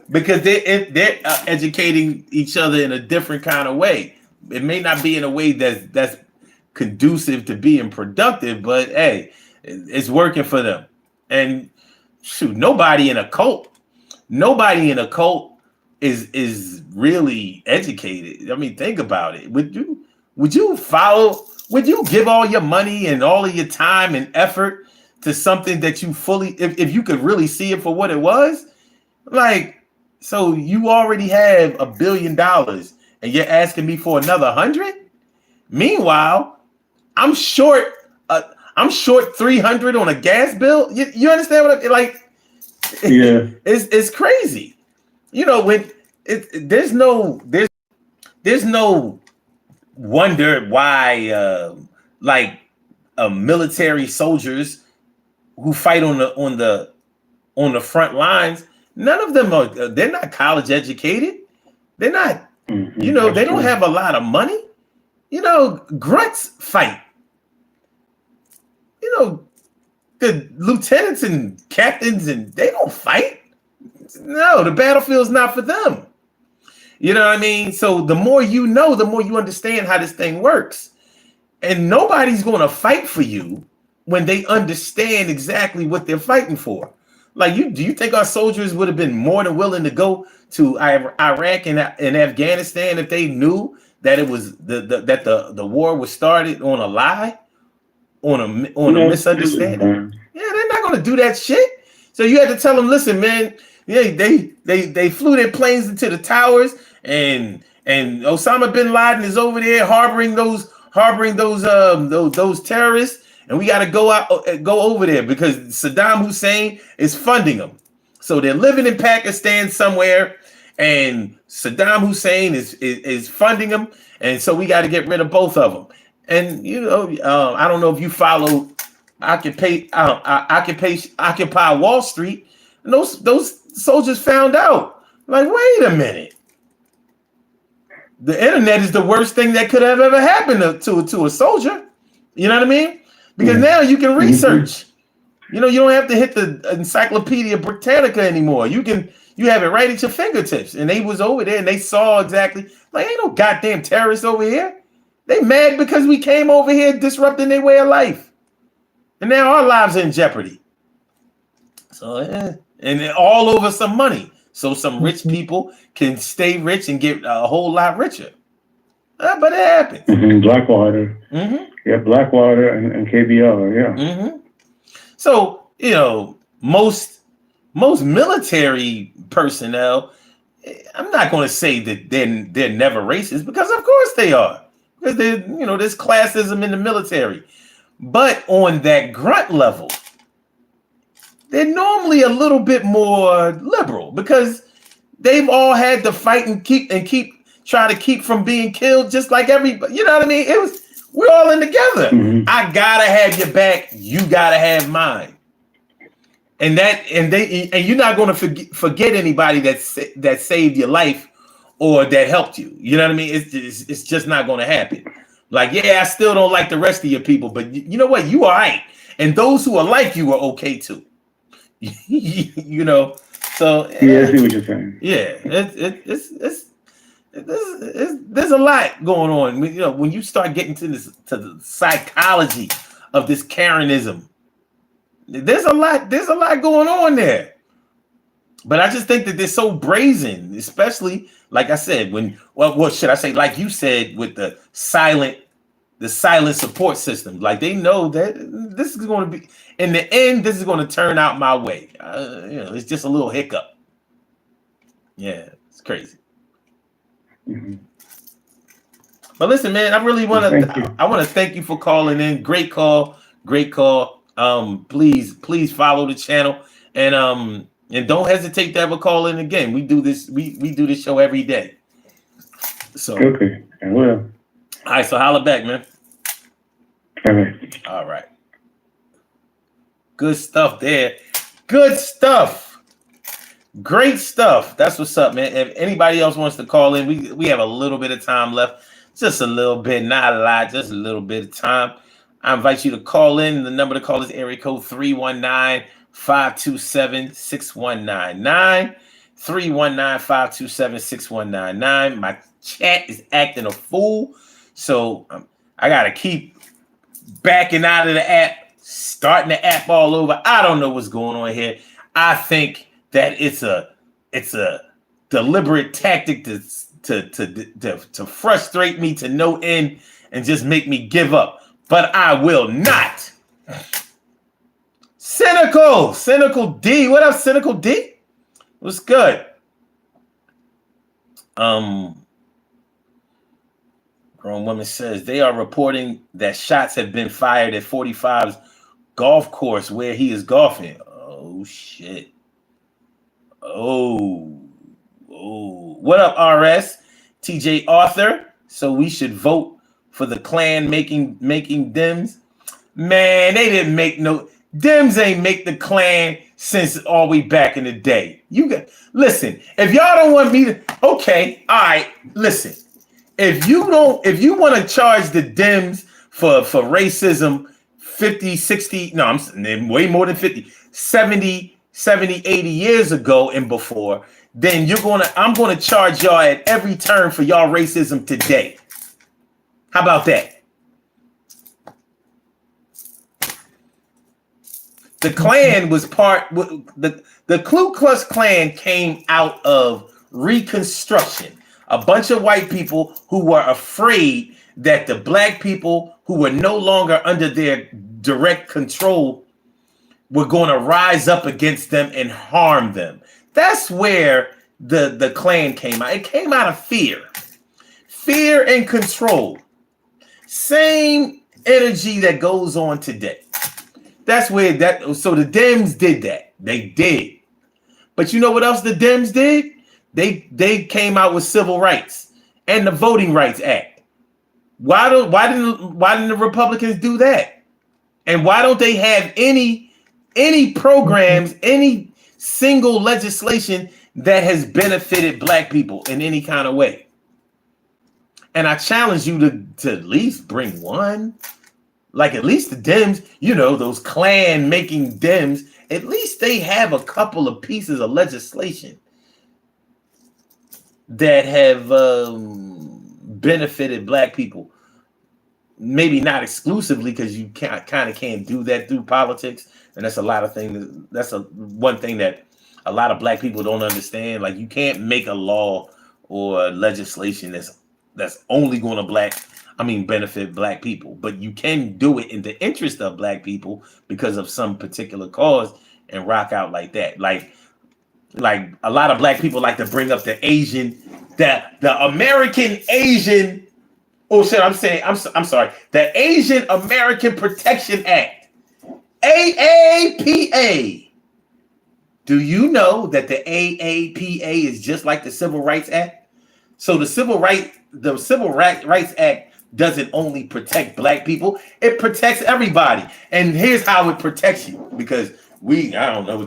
Because they're educating each other in a different kind of way. It may not be in a way that's conducive to being productive, but hey, it's working for them. And shoot, nobody in a cult is really educated. I mean, think about it. Would you give all your money and all of your time and effort to something that you fully, if you could really see it for what it was? Like, so you already have $1 billion and you're asking me for another 100? Meanwhile, I'm short 300 on a gas bill. You understand what I like? Yeah. It's crazy. You know, when there's no wonder why military soldiers who fight on the front lines, none of them they're not college educated. They're not, they don't have a lot of money. Grunts fight. The lieutenants and captains, and they don't fight. No, the battlefield's not for them. You know what I mean? So the more you know, the more you understand how this thing works. And nobody's going to fight for you when they understand exactly what they're fighting for. Like, do you think our soldiers would have been more than willing to go to Iraq and Afghanistan if they knew that it was that the war was started on a lie, on a misunderstanding? Yeah, they're not going to do that shit. So you had to tell them, listen, man. Yeah, they flew their planes into the towers, and Osama bin Laden is over there harboring those terrorists, and we got to go over there because Saddam Hussein is funding them. So they're living in Pakistan somewhere, and Saddam Hussein is funding them, and so we got to get rid of both of them. And I don't know if you follow Occupy Wall Street. And those soldiers found out, like, wait a minute. The internet is the worst thing that could have ever happened to a soldier. You know what I mean? Because now you can research. You don't have to hit the Encyclopedia Britannica anymore. You have it right at your fingertips. And they was over there and they saw exactly, like, ain't no goddamn terrorists over here. They mad because we came over here disrupting their way of life. And now our lives are in jeopardy. So, and all over some money. So some rich people can stay rich and get a whole lot richer. But it happens. Blackwater. Yeah, Blackwater and KBR, yeah. So, most military personnel, I'm not going to say that they're never racist, because of course they are. Because there's classism in the military. But on that grunt level, they're normally a little bit more liberal because they've all had to fight and try to keep from being killed, just like everybody. You know what I mean? We're all in together. I gotta have your back. You gotta have mine. And you're not going to forget anybody that saved your life or that helped you. You know what I mean? It's just not going to happen. Like, yeah, I still don't like the rest of your people, but you know what? You all right. And those who are like you are okay too. So yeah, I see what you're saying. Yeah, there's a lot going on. When you start getting to the psychology of this Karenism, there's a lot going on there. But I just think that they're so brazen, especially, like I said, what should I say? Like you said, with the silent support system. Like, they know that this is going to be, in the end, this is going to turn out my way. It's just a little hiccup. Yeah, it's crazy. But listen, man, I really want to thank you for calling in. Great call. Please follow the channel, and don't hesitate to ever call in again. We do this show every day. So okay, I will. All right, so holla back, man. All right. Good stuff there. Good stuff. Great stuff. That's what's up, man. If anybody else wants to call in, we have a little bit of time left. Just a little bit, not a lot, just a little bit of time. I invite you to call in. The number to call is area code 319-527-6199. 319-527-6199. My chat is acting a fool, so I got to keep backing out of the app, starting the app all over. I don't know what's going on here. I think that it's a deliberate tactic to frustrate me to no end and just make me give up. But I will not. Cynical D. What up, Cynical D? What's good? Grown woman says they are reporting that shots have been fired at 45's golf course where he is golfing. Oh shit. Oh. What up, RS? TJ Arthur. So we should vote for the Klan making Dems. Man, they didn't make no Dems ain't make the Klan since all we back in the day. You got listen, if y'all don't want me to okay, all right, listen. If you want to charge the Dems for racism 50, 60, no, I'm way more than 50, 70, 80 years ago and before, then I'm gonna charge y'all at every turn for y'all racism today. How about that? The Klan was the Ku Klux Klan came out of Reconstruction. A bunch of white people who were afraid that the black people who were no longer under their direct control were going to rise up against them and harm them. That's where the Klan came out. It came out of fear and control. Same energy that goes on today. That's where so the Dems did that. They did. But you know what else the Dems did? They came out with civil rights and the Voting Rights Act. Why didn't the Republicans do that? And why don't they have any programs, any single legislation that has benefited black people in any kind of way? And I challenge you to at least bring one. Like at least the Dems, those Klan making Dems, at least they have a couple of pieces of legislation that have benefited black people. Maybe not exclusively, because you kind of can't do that through politics, and that's a lot of things. That's one thing that a lot of black people don't understand. Like you can't make a law or legislation that's only going to benefit black people, but you can do it in the interest of black people because of some particular cause and rock out like that. Like a lot of black people like to bring up the American Asian. Oh shit! I'm sorry. The Asian American Protection Act, AAPA. Do you know that the AAPA is just like the Civil Rights Act? So the Civil Rights Act doesn't only protect black people, it protects everybody. And here's how it protects you, because I don't know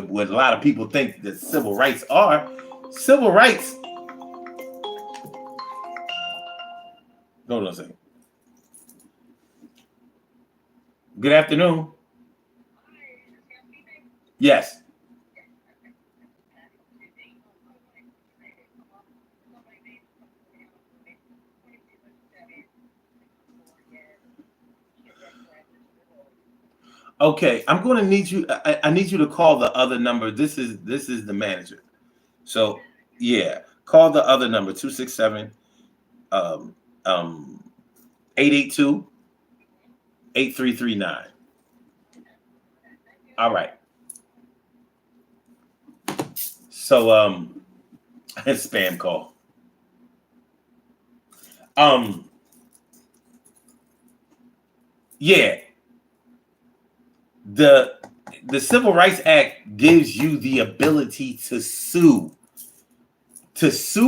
what a lot of people think that civil rights are. Civil rights. Hold on a second. Good afternoon. Yes. Okay, I'm going to need you. I need you to call the other number. This is the manager. So yeah, call the other number 267 882 8339. All right. So spam call. Yeah. The Civil Rights Act gives you the ability to sue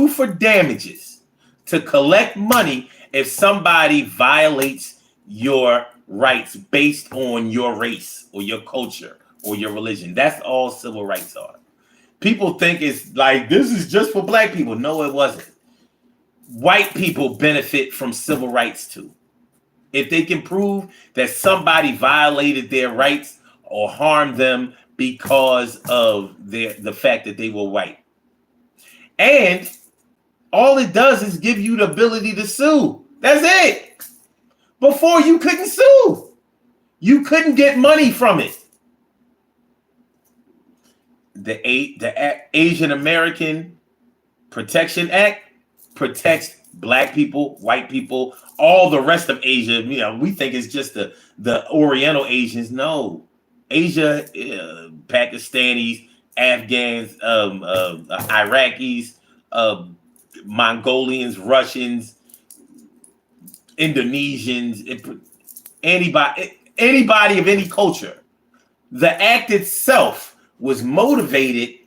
for damages, to collect money if somebody violates your rights based on your race or your culture or your religion. That's all civil rights are. People think it's like this is just for black people. No, it wasn't. White people benefit from civil rights too. If they can prove that somebody violated their rights or harmed them because of the fact that they were white. And all it does is give you the ability to sue. That's it. Before you couldn't sue. You couldn't get money from it. Asian American Protection Act protects black people, white people, all the rest of Asia. You know, we think it's just the Oriental Asians. No, Asia, Pakistanis, Afghans, Iraqis, Mongolians, Russians, Indonesians, anybody of any culture. The act itself was motivated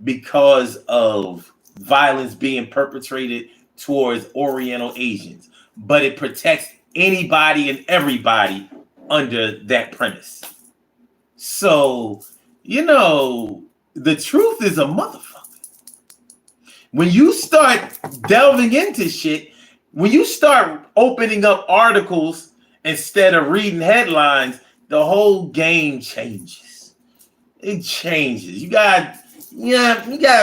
because of violence being perpetrated towards Oriental Asians, but it protects anybody and everybody under that premise. So, you know, the truth is a motherfucker. When you start delving into shit, when you start opening up articles instead of reading headlines, the whole game changes. It changes. You gotta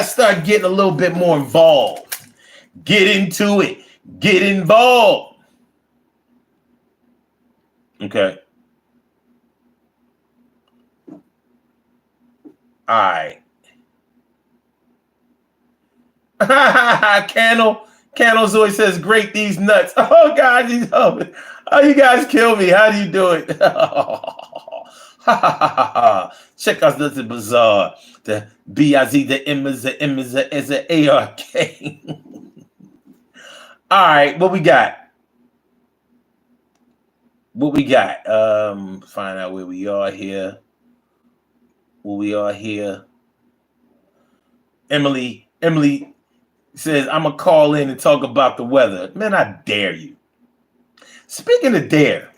start getting a little bit more involved. Get into it. Get involved. Okay. All right. Candle Zoe says, great these nuts. Oh God, oh, you guys kill me. How do you do it? Check out the bazaar. The B-I-Z, the M is a A-R-K. All right, what we got? Find out where we are here. Emily says, I'm gonna call in and talk about the weather. Man, I dare you. Speaking of dare,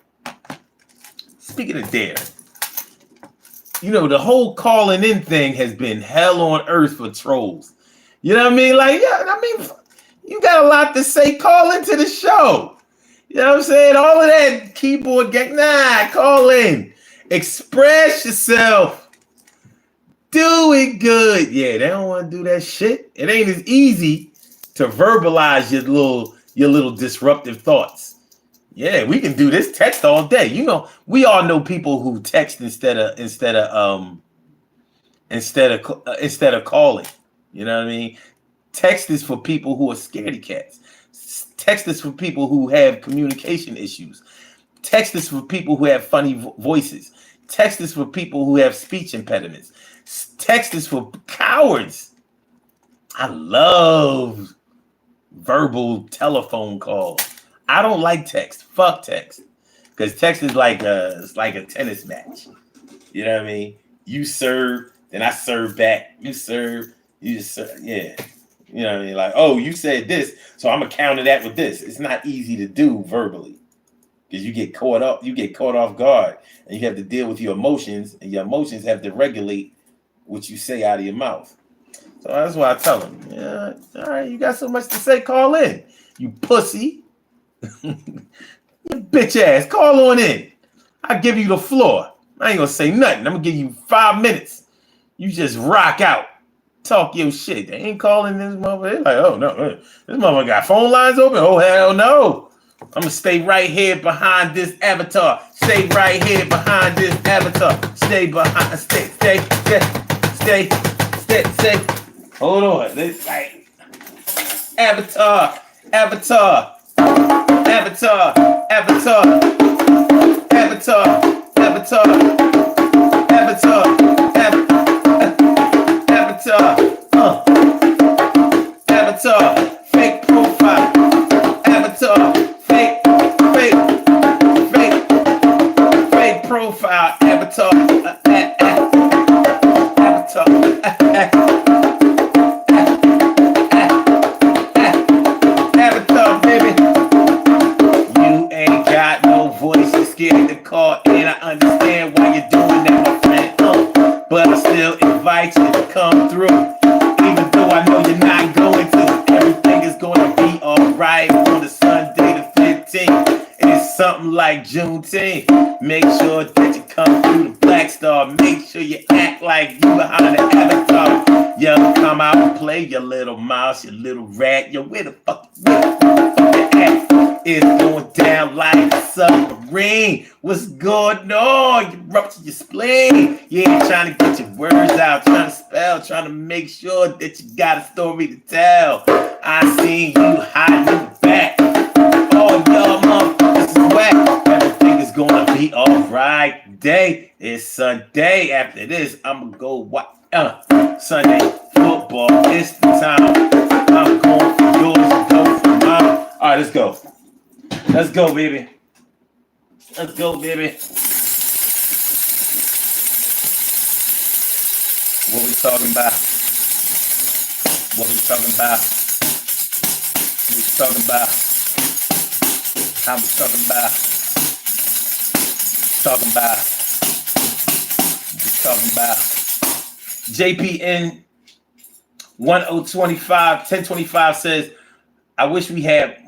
you know, the whole calling in thing has been hell on earth for trolls. You know what I mean? Like, yeah, I mean, you got a lot to say. Call into the show. You know what I'm saying? All of that keyboard gang, call in. Express yourself. Do it good. Yeah, they don't want to do that shit. It ain't as easy to verbalize your little disruptive thoughts. Yeah, we can do this text all day. You know, we all know people who text instead of calling. You know what I mean? Text is for people who are scaredy cats. Text is for people who have communication issues. Text is for people who have funny voices. Text is for people who have speech impediments. Text is for cowards. I love verbal telephone calls. I don't like text. Fuck text. Because text is like a tennis match. You know what I mean? You serve, then I serve back. You serve, you just serve. Yeah. You know what I mean? Like, oh, you said this, so I'm gonna counter that with this. It's not easy to do verbally. Because you get caught off guard, and you have to deal with your emotions, and your emotions have to regulate what you say out of your mouth. So that's why I tell them, yeah, all right, you got so much to say, call in. You pussy. Bitch ass, call on in. I give you the floor. I ain't gonna say nothing. I'm gonna give you 5 minutes. You just rock out. Talk your shit. They ain't calling this motherfucker. They're like, oh no, this motherfucker got phone lines open. Oh hell no. I'm gonna stay right here behind this avatar. Stay right here behind this avatar. Stay. Hold on. This like avatar. Avatar, fake profile. Avatar, fake profile. Avatar, avatar, baby. You ain't got no voice. You're scared to call in. I understand why you're doing that, my friend. But I still invite you to come through. Even though I know you're not going to. Everything is going to be alright on the Sunday the 15th. It's something like Juneteenth. Make sure that you come through the Black Star. Make sure you act like you behind the avatar. You come out and play your little mouse, your little rat. Yo, where the fuck you at? It's going down like a submarine. What's going on? You rupture your spleen. Yeah, trying to get your words out, trying to spell, trying to make sure that you got a story to tell. I seen you hiding in the back. Oh, y'all motherfuckers is whack. Everything is gonna be alright. Day is Sunday. After this, I'ma go what? Sunday football. It's the time. I'm going for yours and go for mine. All right, let's go. Let's go, baby. Let's go, baby. What we talking about? What we talking about? What we talking about? How we talking about? Talking about? We talking about? JPN 1025 says, I wish we had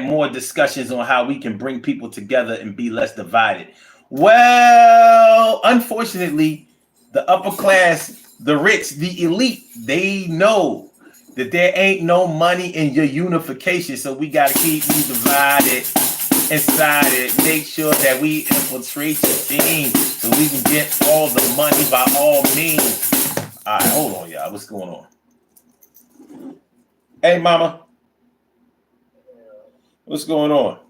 more discussions on how we can bring people together and be less divided. Well, unfortunately, the upper class, the rich, the elite, they know that there ain't no money in your unification, so we got to keep you divided inside it. Make sure that we infiltrate your team so we can get all the money by all means. All right, hold on, y'all. What's going on? Hey, mama. What's going on?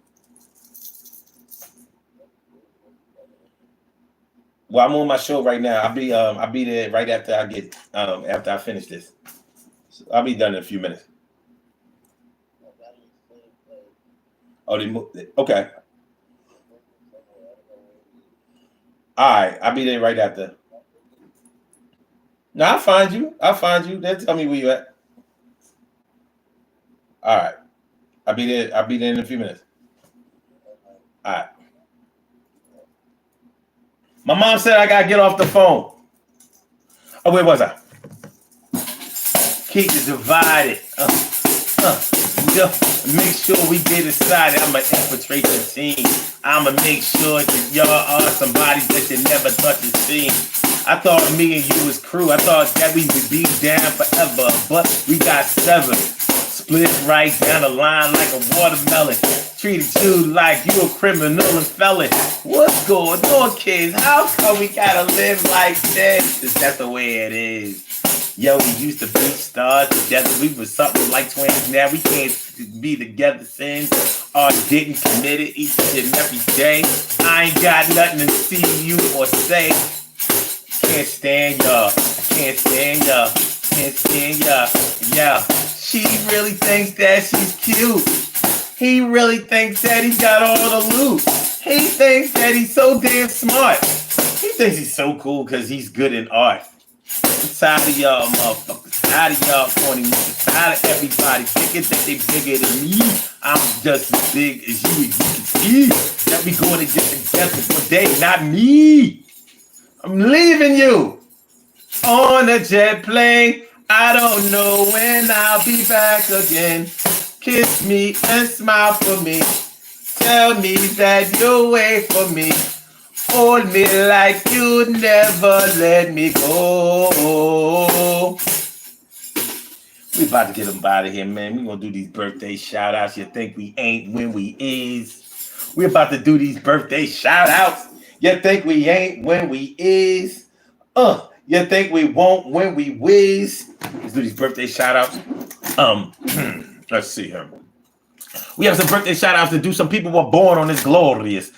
Well, I'm on my show right now. I'll be there right after after I finish this. So I'll be done in a few minutes. Oh, they moved it. Okay. All right, I'll be there right after. No, I'll find you. They'll tell me where you at. All right. I'll be there in a few minutes. All right. My mom said I gotta get off the phone. Oh, where was I? Keep it divided. Make sure we get inside. I'ma infiltrate the team. I'ma make sure that y'all are somebody that you never thought you'd see. I thought me and you was crew. I thought that we would be down forever, but we got severed. Split right down the line like a watermelon. Treated you like you a criminal and felon. What's going on, kids? How come we gotta live like this? Is that the way it is? Yo, we used to be stars together. We were something like twins. Now we can't be together since or didn't commit it each and every day. I ain't got nothing to see you or say. Can't stand y'all. Can't stand y'all. Can't stand y'all. Yeah. She really thinks that she's cute. He really thinks that he got all the loot. He thinks that he's so damn smart. He thinks he's so cool because he's good in art. I'm tired of y'all motherfuckers. Tired of y'all corny niggas. Tired of everybody thinking that they bigger than me. I'm just as big as you can see. That we going to get together one day, not me. I'm leaving you on a jet plane. I don't know when I'll be back again. Kiss me and smile for me. Tell me that you'll wait for me. Hold me like you never let me go. We about to get them out of here, man. We gonna do these birthday shout outs. You think we ain't when we is. We about to do these birthday shout outs. You think we ain't when we is. You think we won't when we whiz. Let's do these birthday shout outs. Let's see here. We have some birthday shout outs to do. Some people were born on this glorious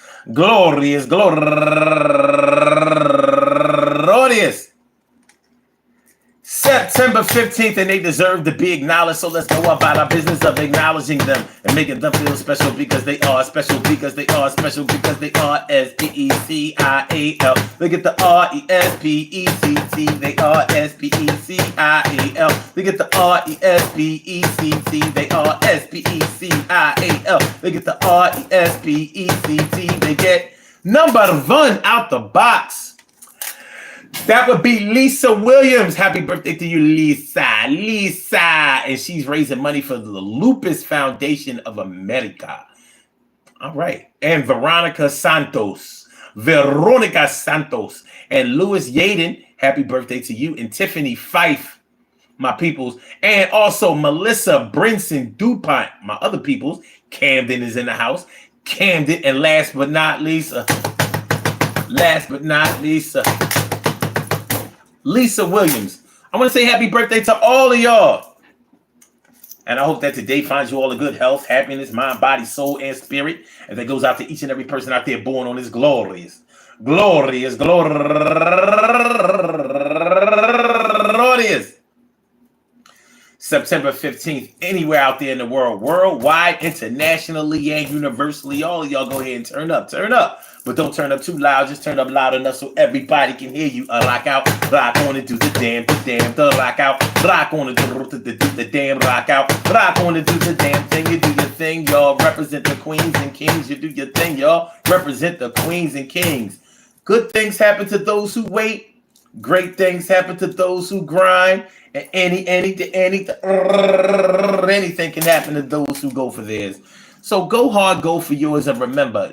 September 15th, and they deserve to be acknowledged. So let's go about our business of acknowledging them and making them feel special because they are special, because they are special, because they are S-P-E-C-I-A-L. Look at the R-E-S-P-E-C-T. They are S-P-E-C-I-A-L. Look at the R-E-S-P-E-C-T. They are S-P-E-C-I-A-L. Look at the R-E-S-P-E-C-T. They get number one out the box. That would be Lisa Williams. Happy birthday to you, Lisa. Lisa. And she's raising money for the Lupus Foundation of America. All right. And Veronica Santos. And Louis Yaden. Happy birthday to you. And Tiffany Fife. my peoples, and also Melissa Brinson DuPont, my other peoples. Camden is in the house. Camden, and last but not least, Lisa Williams. I want to say happy birthday to all of y'all. And I hope that today finds you all a good health, happiness, mind, body, soul, and spirit. And that goes out to each and every person out there born on this glorious September 15th, anywhere out there in the world, worldwide, internationally, and universally. All of y'all go ahead and turn up. But don't turn up too loud. Just turn up loud enough so everybody can hear you. Rock out, rock on and do the damn, the rock out. Rock on and do the damn, rock out. Rock on and do the damn thing. You do your thing, y'all. Represent the queens and kings. You do your thing, y'all. Represent the queens and kings. Good things happen to those who wait. Great things happen to those who grind. And anything can happen to those who go for theirs. So go hard, go for yours, and remember,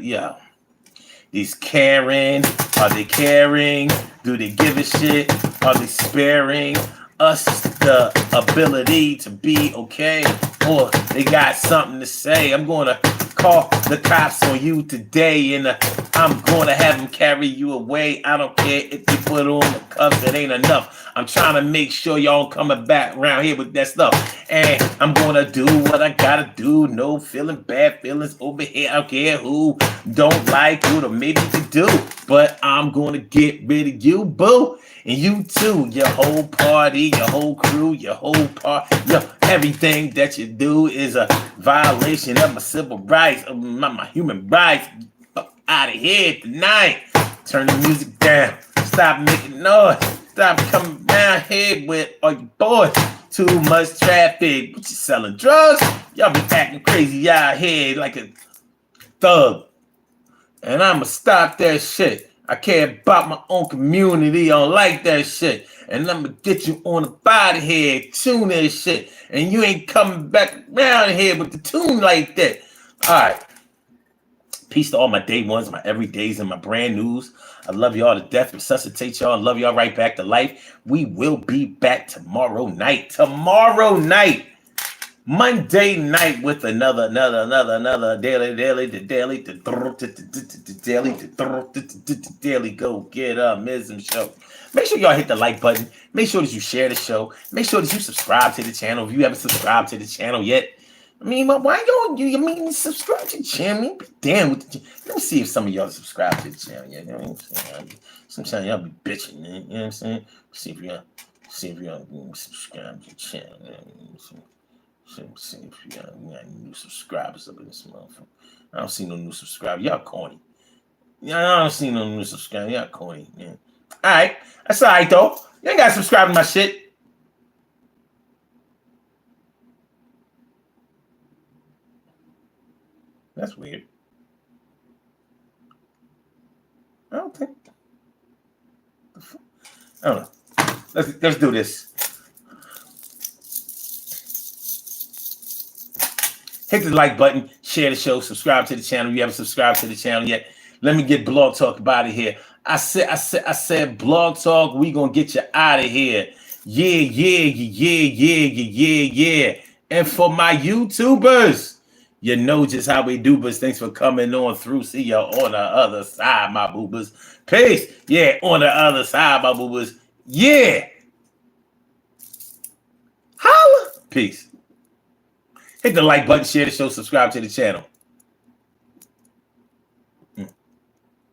these caring, are they caring? Do they give a shit? Are they sparing us the ability to be okay? Or they got something to say? I'm going to call the cops on you today, and I'm going to have them carry you away. I don't care if you put on the cuffs, it ain't enough. I'm trying to make sure y'all coming back around here with that stuff. And I'm going to do what I got to do. No feeling bad feelings over here. I don't care who don't like you or maybe you do. But I'm going to get rid of you, boo. And you too, your whole party, your whole crew, your whole part, everything that you do is a violation of my civil rights, of my human rights. Out of here tonight. Turn the music down. Stop making noise. Stop coming down here with all you boys. Too much traffic. What you selling drugs? Y'all be acting crazy out here like a thug. And I'ma stop that shit. I care about my own community. I don't like that shit. And I'm going to get you on the body here. Tune that shit. And you ain't coming back around here with the tune like that. All right. Peace to all my day ones, my everydays, and my brand news. I love y'all to death. Resuscitate y'all. I love y'all right back to life. We will be back tomorrow night. Monday night with another daily go get Mism show. Make sure y'all hit the like button. Make sure that you share the show. Make sure that you subscribe to the channel if you haven't subscribed to the channel yet. I mean, why don't you subscribe to the channel? Be damn with the channel. Let me see if some of y'all subscribe to the channel. Yeah, you know what I'm saying? Sometimes y'all be bitching, man. You know what I'm saying? See if y'all subscribe to the channel. You know, see if you got new subscribers up in this motherfucker. I don't see no new subscribers. Y'all corny. Yeah, I don't see no new subscribers. Y'all corny. Yeah. All right. That's all right, though. You ain't got to subscribe to my shit. That's weird. I don't think. I don't know. Let's do this. Hit the like button, share the show, subscribe to the channel. If you haven't subscribed to the channel yet, let me get Blog Talk out of here. I said Blog Talk, we gonna get you out of here. Yeah. And for my YouTubers, you know just how we do, but thanks for coming on through. See y'all on the other side, my boobers. Peace. Yeah, on the other side, my boobers. Yeah. Holla. Peace. Hit the like button, share the show, subscribe to the channel.